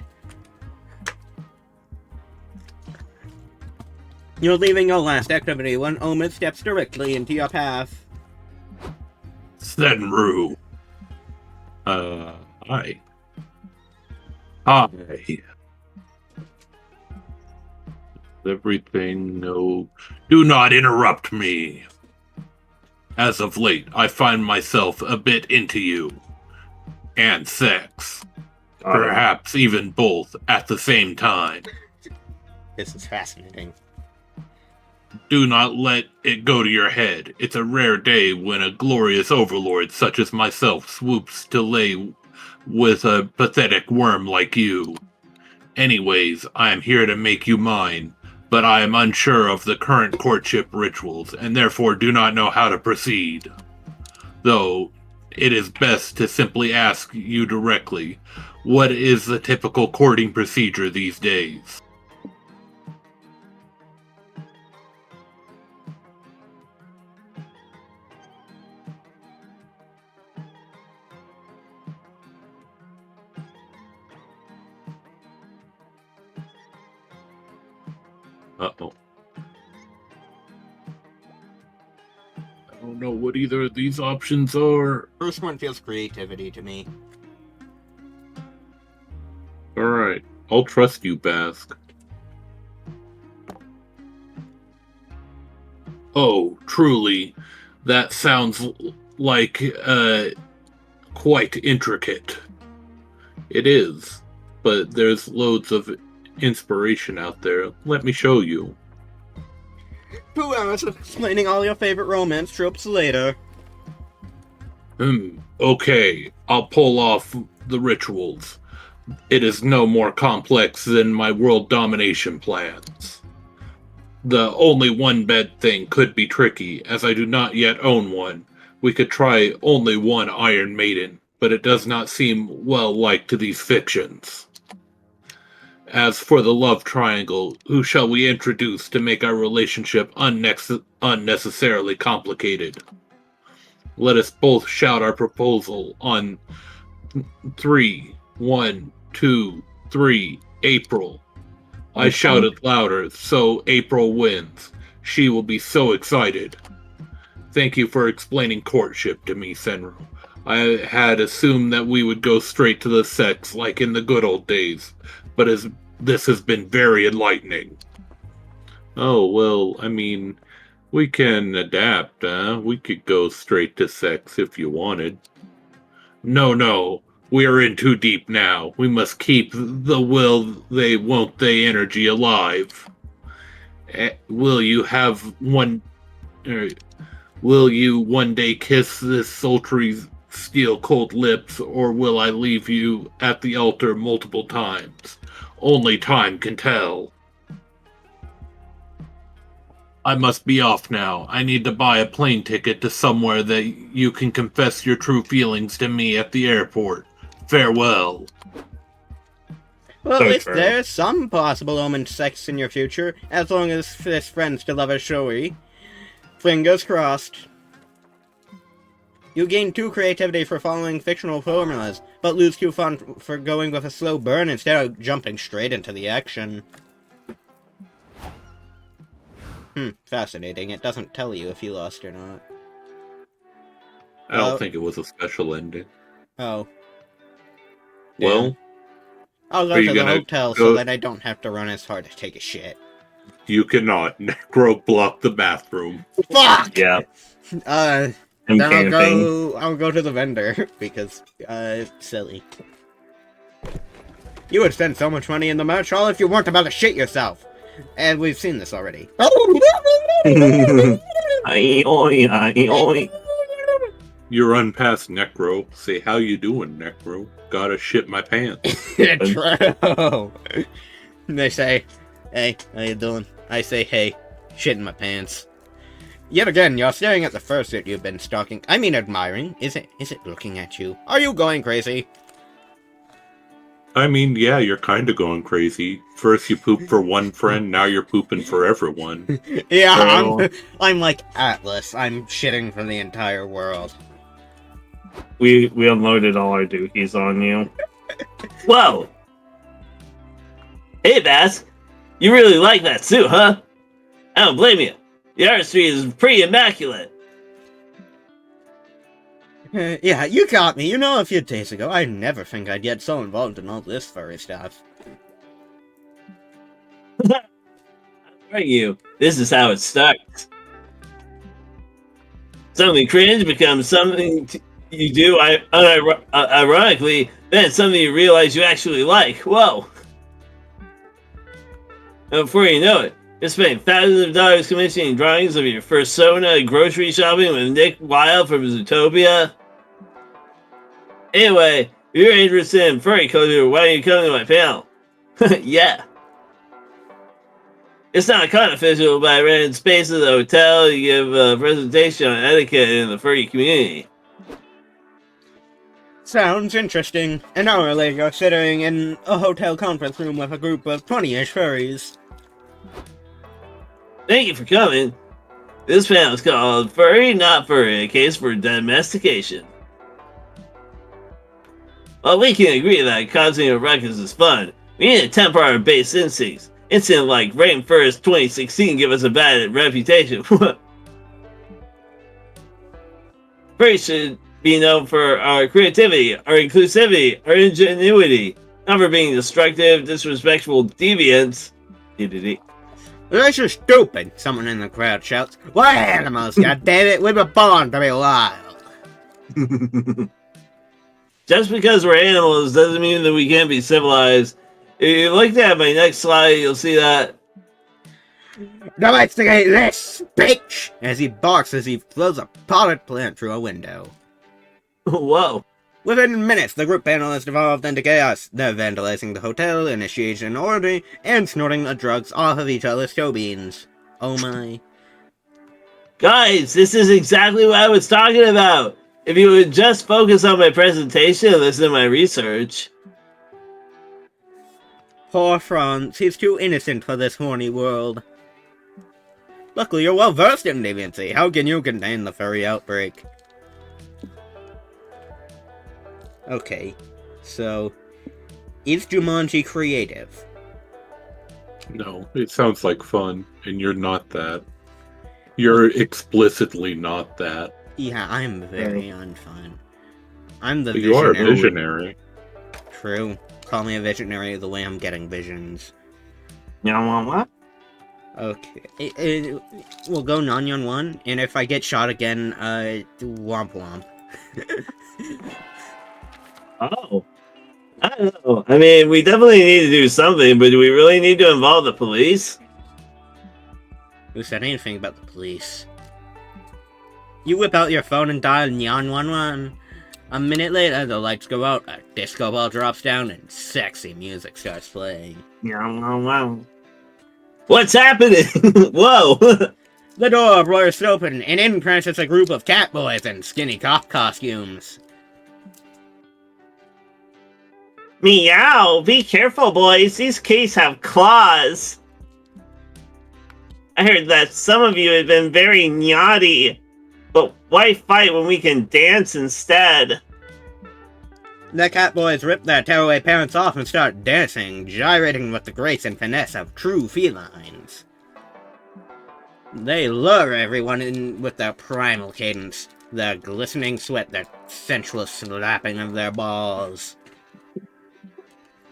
You're leaving your last activity when Omid steps directly into your path. Senru. Hi. Hi. Everything, no. Do not interrupt me. As of late, I find myself a bit into you. And sex. Perhaps even both at the same time. This is fascinating. Do not let it go to your head. It's a rare day when a glorious overlord such as myself swoops to lay with a pathetic worm like you. Anyways, I am here to make you mine, but I am unsure of the current courtship rituals, and therefore do not know how to proceed. Though, it is best to simply ask you directly, what is the typical courting procedure these days? Uh-oh. I don't know what either of these options are. First one feels creativity to me. Alright, I'll trust you, Bask. Oh, truly, that sounds like, quite intricate. It is, but there's loads of inspiration out there. Let me show you. 2 hours of explaining all your favorite romance tropes later. Okay, I'll pull off the rituals. It is no more complex than my world domination plans. The only one bed thing could be tricky, as I do not yet own one. We could try only one Iron Maiden, but it does not seem well liked to these fictions. As for the love triangle, who shall we introduce to make our relationship unnecessarily complicated? Let us both shout our proposal on 3, 1, 2, 3, April. I shouted louder, so April wins. She will be so excited. Thank you for explaining courtship to me, Senru. I had assumed that we would go straight to the sex like in the good old days, but this has been very enlightening. Oh, well, I mean, we can adapt, We could go straight to sex if you wanted. No, we are in too deep now. We must keep the won't they energy alive. Will you one day kiss this sultry steel cold lips, or will I leave you at the altar multiple times? Only time can tell. I must be off now. I need to buy a plane ticket to somewhere that you can confess your true feelings to me at the airport. Farewell. Well, So at least true. there's some possible omen sex in your future, as long as this friend still have a showy. Fingers crossed. You gain 2 creativity for following fictional formulas, but lose 2 fun for going with a slow burn instead of jumping straight into the action. Fascinating. It doesn't tell you if you lost or not. I don't think it was a special ending. Oh. Well, I'll go Are to you the gonna hotel so go- that I don't have to run as hard to take a shit. you cannot. Necro block the bathroom. Fuck! Yeah, Then I'm I'll camping. I'll go to the vendor, because, silly. You would spend so much money in the merch hall if you weren't about to shit yourself. And we've seen this already. Ay, oy, ay, oy. You run past Necro. Say, how you doing, Necro? Gotta shit my pants. True. They say, hey, how you doing? I say, hey, shit in my pants. Yet again, you're staring at the fursuit you've been stalking. I mean admiring. Is it looking at you? Are you going crazy? I mean, yeah, you're kind of going crazy. First you poop for one friend, now you're pooping for everyone. Yeah, Well- I'm like Atlas. I'm shitting for the entire world. We unloaded all our dookies on you. Whoa! Hey, Bass. You really like that suit, huh? I don't blame you. The artistry is pretty immaculate. Yeah, you got me. You know, a few days ago, I never think I'd get so involved in all this furry stuff. Right, you. This is how it starts. Something cringe becomes something you do ironically, then it's something you realize you actually like. Whoa! And before you know it, you're spending thousands of dollars commissioning drawings of your persona grocery shopping with Nick Wilde from Zootopia. Anyway, if you're interested in furry culture, why don't you come to my panel? Yeah. It's not controversial, but I ran in space at the hotel to give a presentation on etiquette in the furry community. Sounds interesting. An hour later, sitting in a hotel conference room with a group of 20-ish furries. Thank you for coming. This panel is called Furry Not Furry, a case for domestication. While we can agree that causing a ruckus is fun, we need to temper our base instincts. Incident like Rain First 2016 give us a bad reputation. Furry should be known for our creativity, our inclusivity, our ingenuity, not for being destructive, disrespectful deviants. This is stupid, someone in the crowd shouts. We're animals, goddammit, we were born to be wild. Just because we're animals doesn't mean that we can't be civilized. If you look at my next slide, you'll see that. Domesticate this, bitch! As he barks as he throws a potted plant through a window. Whoa. Within minutes, the group panel has devolved into chaos. They're vandalizing the hotel, initiating an orgy, and snorting the drugs off of each other's toe beans. Oh my. Guys, this is exactly what I was talking about. If you would just focus on my presentation and listen to my research. Poor Franz, he's too innocent for this horny world. Luckily, you're well versed in deviancy. How can you contain the furry outbreak? Okay, so is Jumanji creative? No, it sounds like fun, and you're not that. You're explicitly not that. Yeah, I'm very unfun. I'm the But visionary. you are a visionary. True. Call me a visionary the way I'm getting visions. What? Okay. We'll go Nonyon 1, and if I get shot again, womp womp. Oh. I don't know. I mean, we definitely need to do something, but do we really need to involve the police? Who said anything about the police? You whip out your phone and dial 911. A minute later, the lights go out, a disco ball drops down, and sexy music starts playing. What's happening? Whoa! The door bursts open, and in prances a group of cat boys in skinny cop costumes. Meow! Be careful, boys. These cats have claws. I heard that some of you have been very naughty. But why fight when we can dance instead? The cat boys rip their tearaway parents off and start dancing, gyrating with the grace and finesse of true felines. They lure everyone in with their primal cadence, their glistening sweat, their sensual slapping of their balls.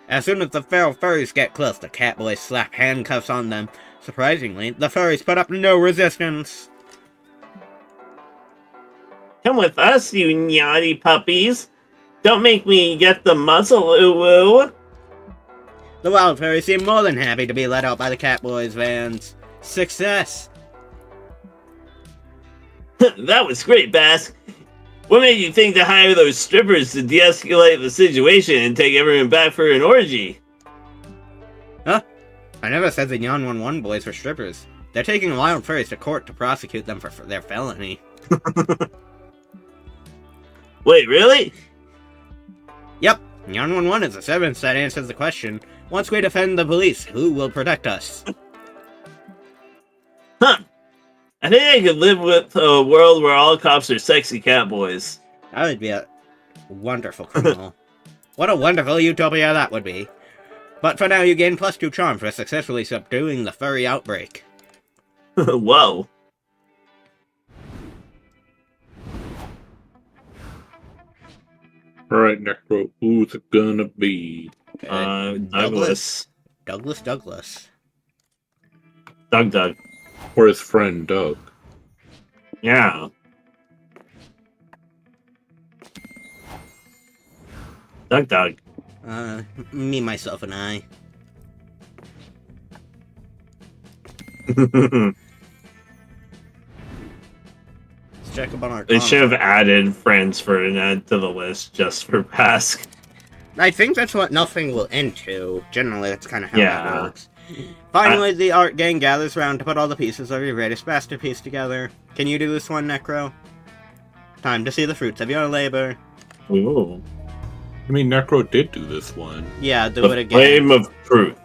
As soon as the feral furries get close, the cat boys slap handcuffs on them. Surprisingly, the furries put up no resistance. Come with us, you naughty puppies. Don't make me get the muzzle, ooh-woo. The wild furries seem more than happy to be let out by the cat boys' vans. Success! That was great, Bass. What made you think to hire those strippers to de-escalate the situation and take everyone back for an orgy? Huh? I never said the 911 boys were strippers. They're taking wild furries to court to prosecute them for their felony. Wait, really? Yep, 911 is the service that answers the question. Once we defend the police, who will protect us? Huh. I think I could live with a world where all cops are sexy cat boys. That would be a wonderful criminal. What a wonderful utopia that would be. But for now, you gain +2 charm for successfully subduing the furry outbreak. Whoa. Alright, Necro, who's it gonna be? Douglas. Douglas. Doug. Or his friend Doug? Yeah. Doug. Me, myself, and I. They Let's check up on our should have added Franz Ferdinand to the list just for Pask. I think that's what nothing will end to. Generally, that's kind of how Yeah. that works. Finally, the art gang gathers around to put all the pieces of your greatest masterpiece together. Can you do this one, Necro? Time to see the fruits of your labor. Ooh. I mean, Necro did do this one. Yeah, do The it again. Flame of Truth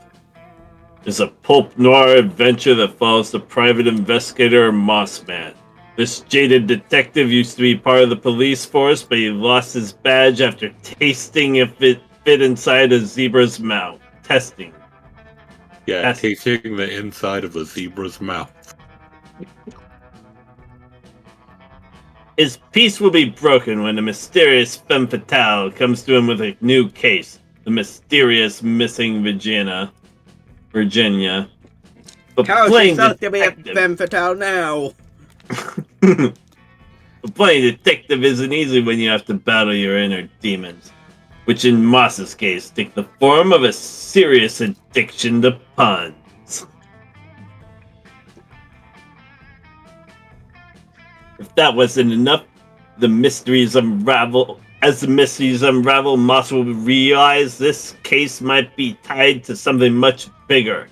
is a pulp noir adventure that follows the private investigator Mossman. This jaded detective used to be part of the police force, but he lost his badge after tasting if it fit inside a zebra's mouth. Testing. Yeah, That's- tasting the inside of a zebra's mouth. His peace will be broken when a mysterious femme fatale comes to him with a new case. The mysterious missing Virginia. But How playing is out to be a detective- femme fatale now? But playing detective isn't easy when you have to battle your inner demons, which in Moss's case take the form of a serious addiction to puns. If that wasn't enough, as the mysteries unravel, Moss will realize this case might be tied to something much bigger.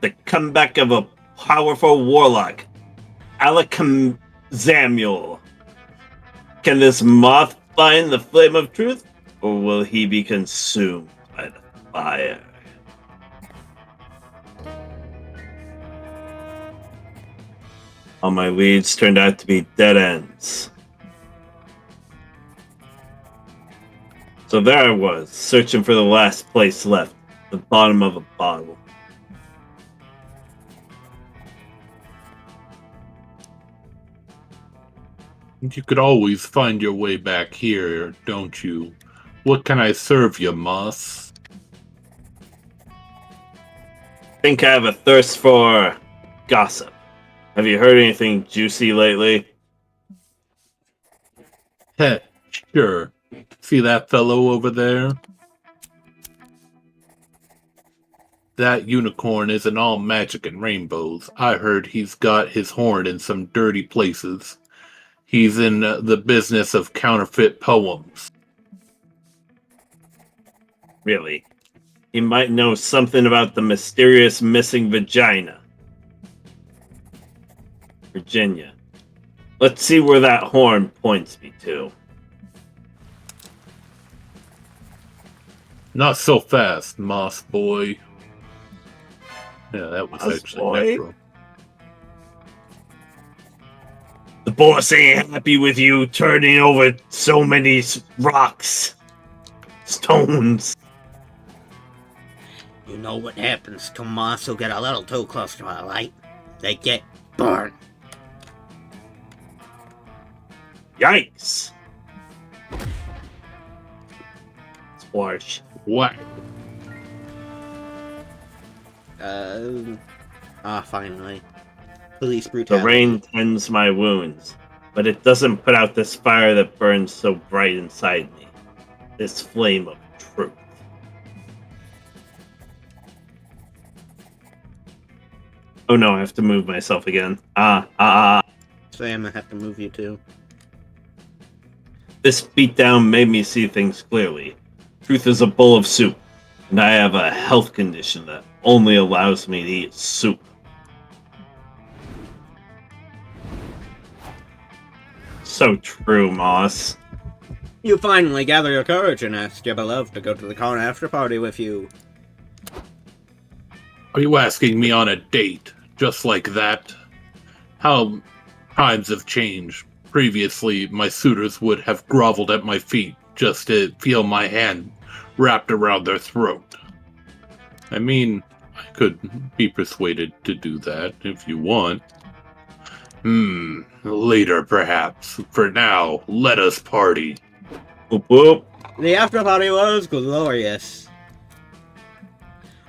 The comeback of a powerful warlock, Alakam Samuel. Can this moth find the flame of truth, or will he be consumed by the fire? All my leads turned out to be dead ends. So there I was, searching for the last place left, the bottom of a bottle. You could always find your way back here, don't you? What can I serve you, Moss? Think I have a thirst for gossip. Have you heard anything juicy lately? Heh, sure. See that fellow over there? That unicorn isn't all magic and rainbows. I heard he's got his horn in some dirty places. He's in the business of counterfeit poems. Really? He might know something about the mysterious missing vagina. Virginia. Let's see where that horn points me to. Not so fast, Moss boy. Yeah, that was Moss actually boy? Necro. The boss ain't happy with you turning over so many rocks. Stones. You know what happens to moths who get a little too close to a light? They get burned. Yikes. Splash. Whack. Finally. Police The brutality. rain tends my wounds, but it doesn't put out this fire that burns so bright inside me. This flame of truth. Oh no, I have to move myself again. Sam, I have to move you too. This beatdown made me see things clearly. Truth is a bowl of soup, and I have a health condition that only allows me to eat soup. So true, Moss. You finally gather your courage and ask your beloved to go to the con after party with you. Are you asking me on a date, just like that? How times have changed. Previously, my suitors would have groveled at my feet just to feel my hand wrapped around their throat. I mean, I could be persuaded to do that if you want. Later perhaps. For now, let us party. Whoop whoop. The after party was glorious.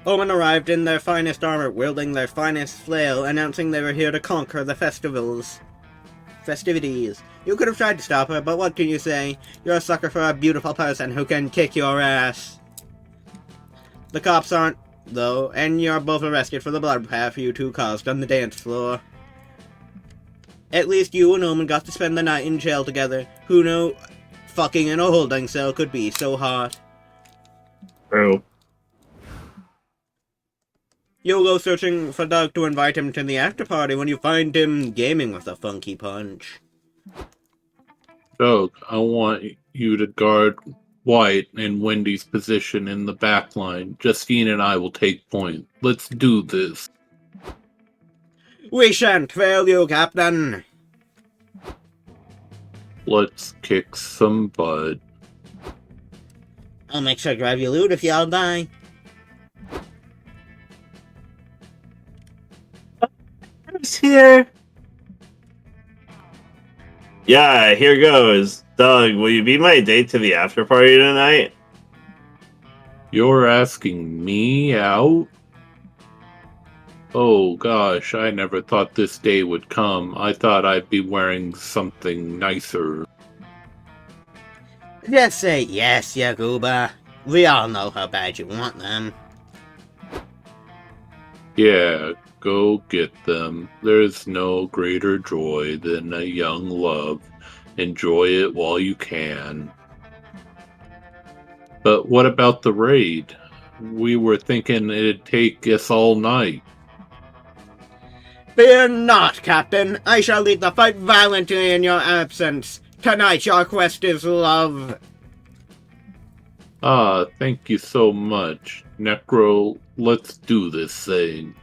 Omen arrived in their finest armor, wielding their finest flail, announcing they were here to conquer the festivities. You could have tried to stop her, but what can you say? You're a sucker for a beautiful person who can kick your ass. The cops aren't, though, and you're both arrested for the bloodbath you two caused on the dance floor. At least you and Omen got to spend the night in jail together. Who knew fucking in a holding cell could be so hot? True. You'll go searching for Doug to invite him to the after party when you find him gaming with a funky punch. Doug, I want you to guard White and Wendy's position in the back line. Justine and I will take point. Let's do this. We shan't fail you, Captain. Let's kick some butt. I'll make sure to grab your loot if y'all die. Who's here? Yeah, here goes. Doug, will you be my date to the after party tonight? You're asking me out? Oh gosh, I never thought this day would come. I thought I'd be wearing something nicer. Just say yes, Yakuba. We all know how bad you want them. Yeah, go get them. There's no greater joy than a young love. Enjoy it while you can. But what about the raid? We were thinking it'd take us all night. Fear not, Captain. I shall lead the fight violently in your absence. Tonight your quest is love. Ah, thank you so much. Necro, let's do this thing.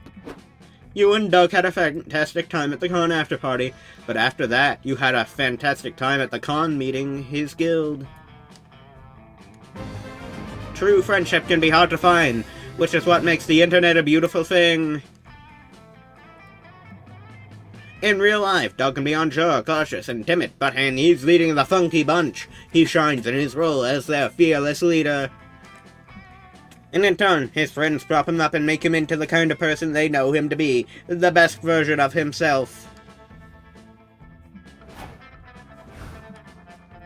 You and Doug had a fantastic time at the con after party, but after that, you had a fantastic time at the con meeting his guild. True friendship can be hard to find, which is what makes the internet a beautiful thing. In real life, Doug can be unsure, cautious, and timid, but when he's leading the funky bunch, he shines in his role as their fearless leader. And in turn, his friends prop him up and make him into the kind of person they know him to be, the best version of himself.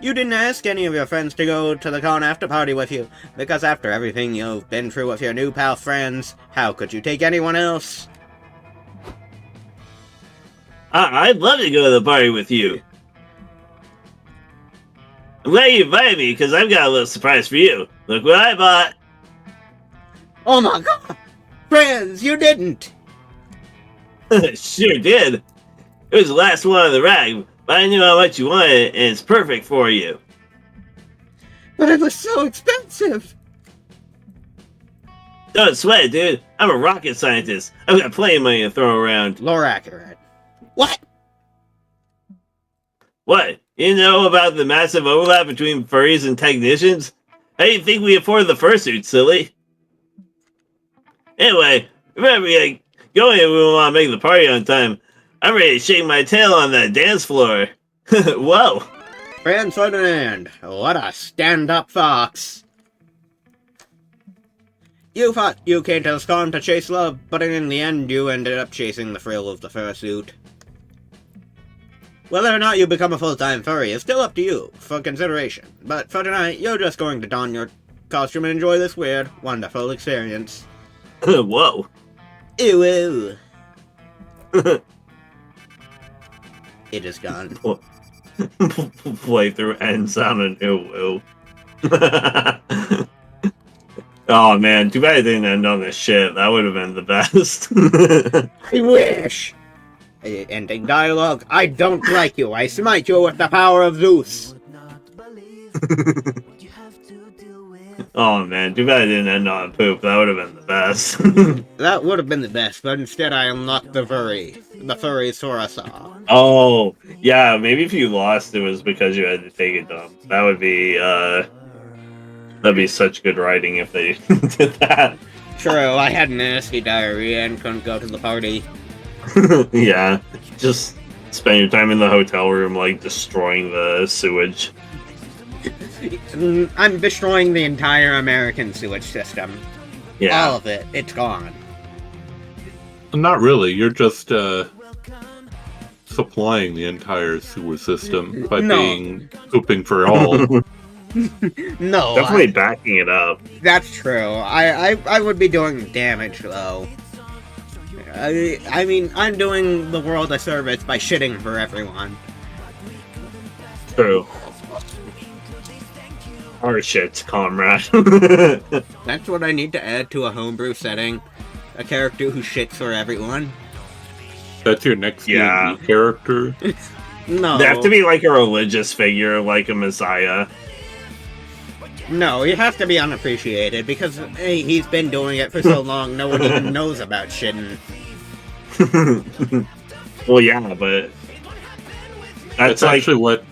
You didn't ask any of your friends to go to the con after party with you, because after everything you've been through with your new pal friends, how could you take anyone else? I'd love to go to the party with you. I'm glad you invited me, because I've got a little surprise for you. Look what I bought. Oh my god! Friends, you didn't! Sure did. It was the last one on the rack, but I knew how much you wanted, and it's perfect for you. But it was so expensive! Don't sweat it, dude. I'm a rocket scientist. I've got plenty of money to throw around. Lore accurate. What? What? You know about the massive overlap between furries and technicians? How do you think we afford the fursuit, silly? Anyway, remember we gotta go if we want to make the party on time. I'm ready to shake my tail on that dance floor. Whoa! Friends Ferdinand, what a stand-up fox. You thought you came to this con to chase love, but in the end you ended up chasing the thrill of the fursuit. Whether or not you become a full-time furry is still up to you, for consideration, but for tonight, you're just going to don your costume and enjoy this weird, wonderful experience. Whoa. Ew, ew. It is gone. Playthrough ends on an ew. Oh man, too bad it didn't end on this shit. That would have been the best. I wish! Ending dialogue. I don't like you. I smite you with the power of Zeus. Oh man, too bad it didn't end on poop. That would have been the best. That would have been the best, but instead I unlocked the Furry Sorosaw. Oh, yeah, maybe if you lost it was because you had to take a dump. That'd be such good writing if they did that. True, I had nasty diarrhea and couldn't go to the party. Yeah, just spend your time in the hotel room, like, destroying the sewage. I'm destroying the entire American sewage system. Yeah. All of it. It's gone. Not really. You're just supplying the entire sewer system by pooping for all. No. Definitely backing it up. That's true. I would be doing damage, though. I mean, I'm doing the world a service by shitting for everyone. True. Our shit, comrade. That's what I need to add to a homebrew setting. A character who shits for everyone. That's your next Yeah. D&D character? No. They have to be like a religious figure, like a messiah. No, you have to be unappreciated, because hey, he's been doing it for so long, no one even knows about shitting. Well, yeah, but... That's like, actually what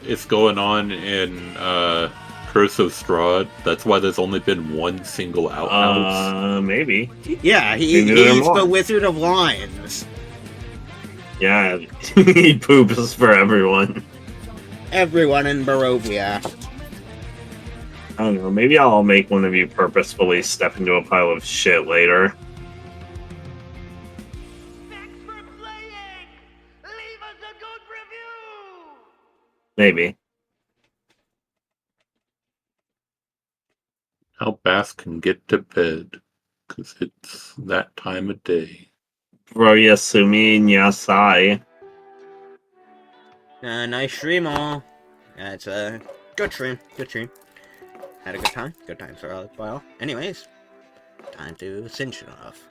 is going on in Curse of Strahd. That's why there's only been one single outhouse. maybe. Yeah, Maybe there are he's more. the Wizard of Lions. Yeah, he poops for everyone. Everyone in Barovia. I don't know, maybe I'll make one of you purposefully step into a pile of shit later. Thanks for playing! Leave us a good review! Maybe. Now Bass can get to bed, because it's that time of day. Bro, Yasumi Nyasai. Nice stream, all. That's a good stream. Good stream. Had a good time. Good time for a while. Anyways, time to cinch it off.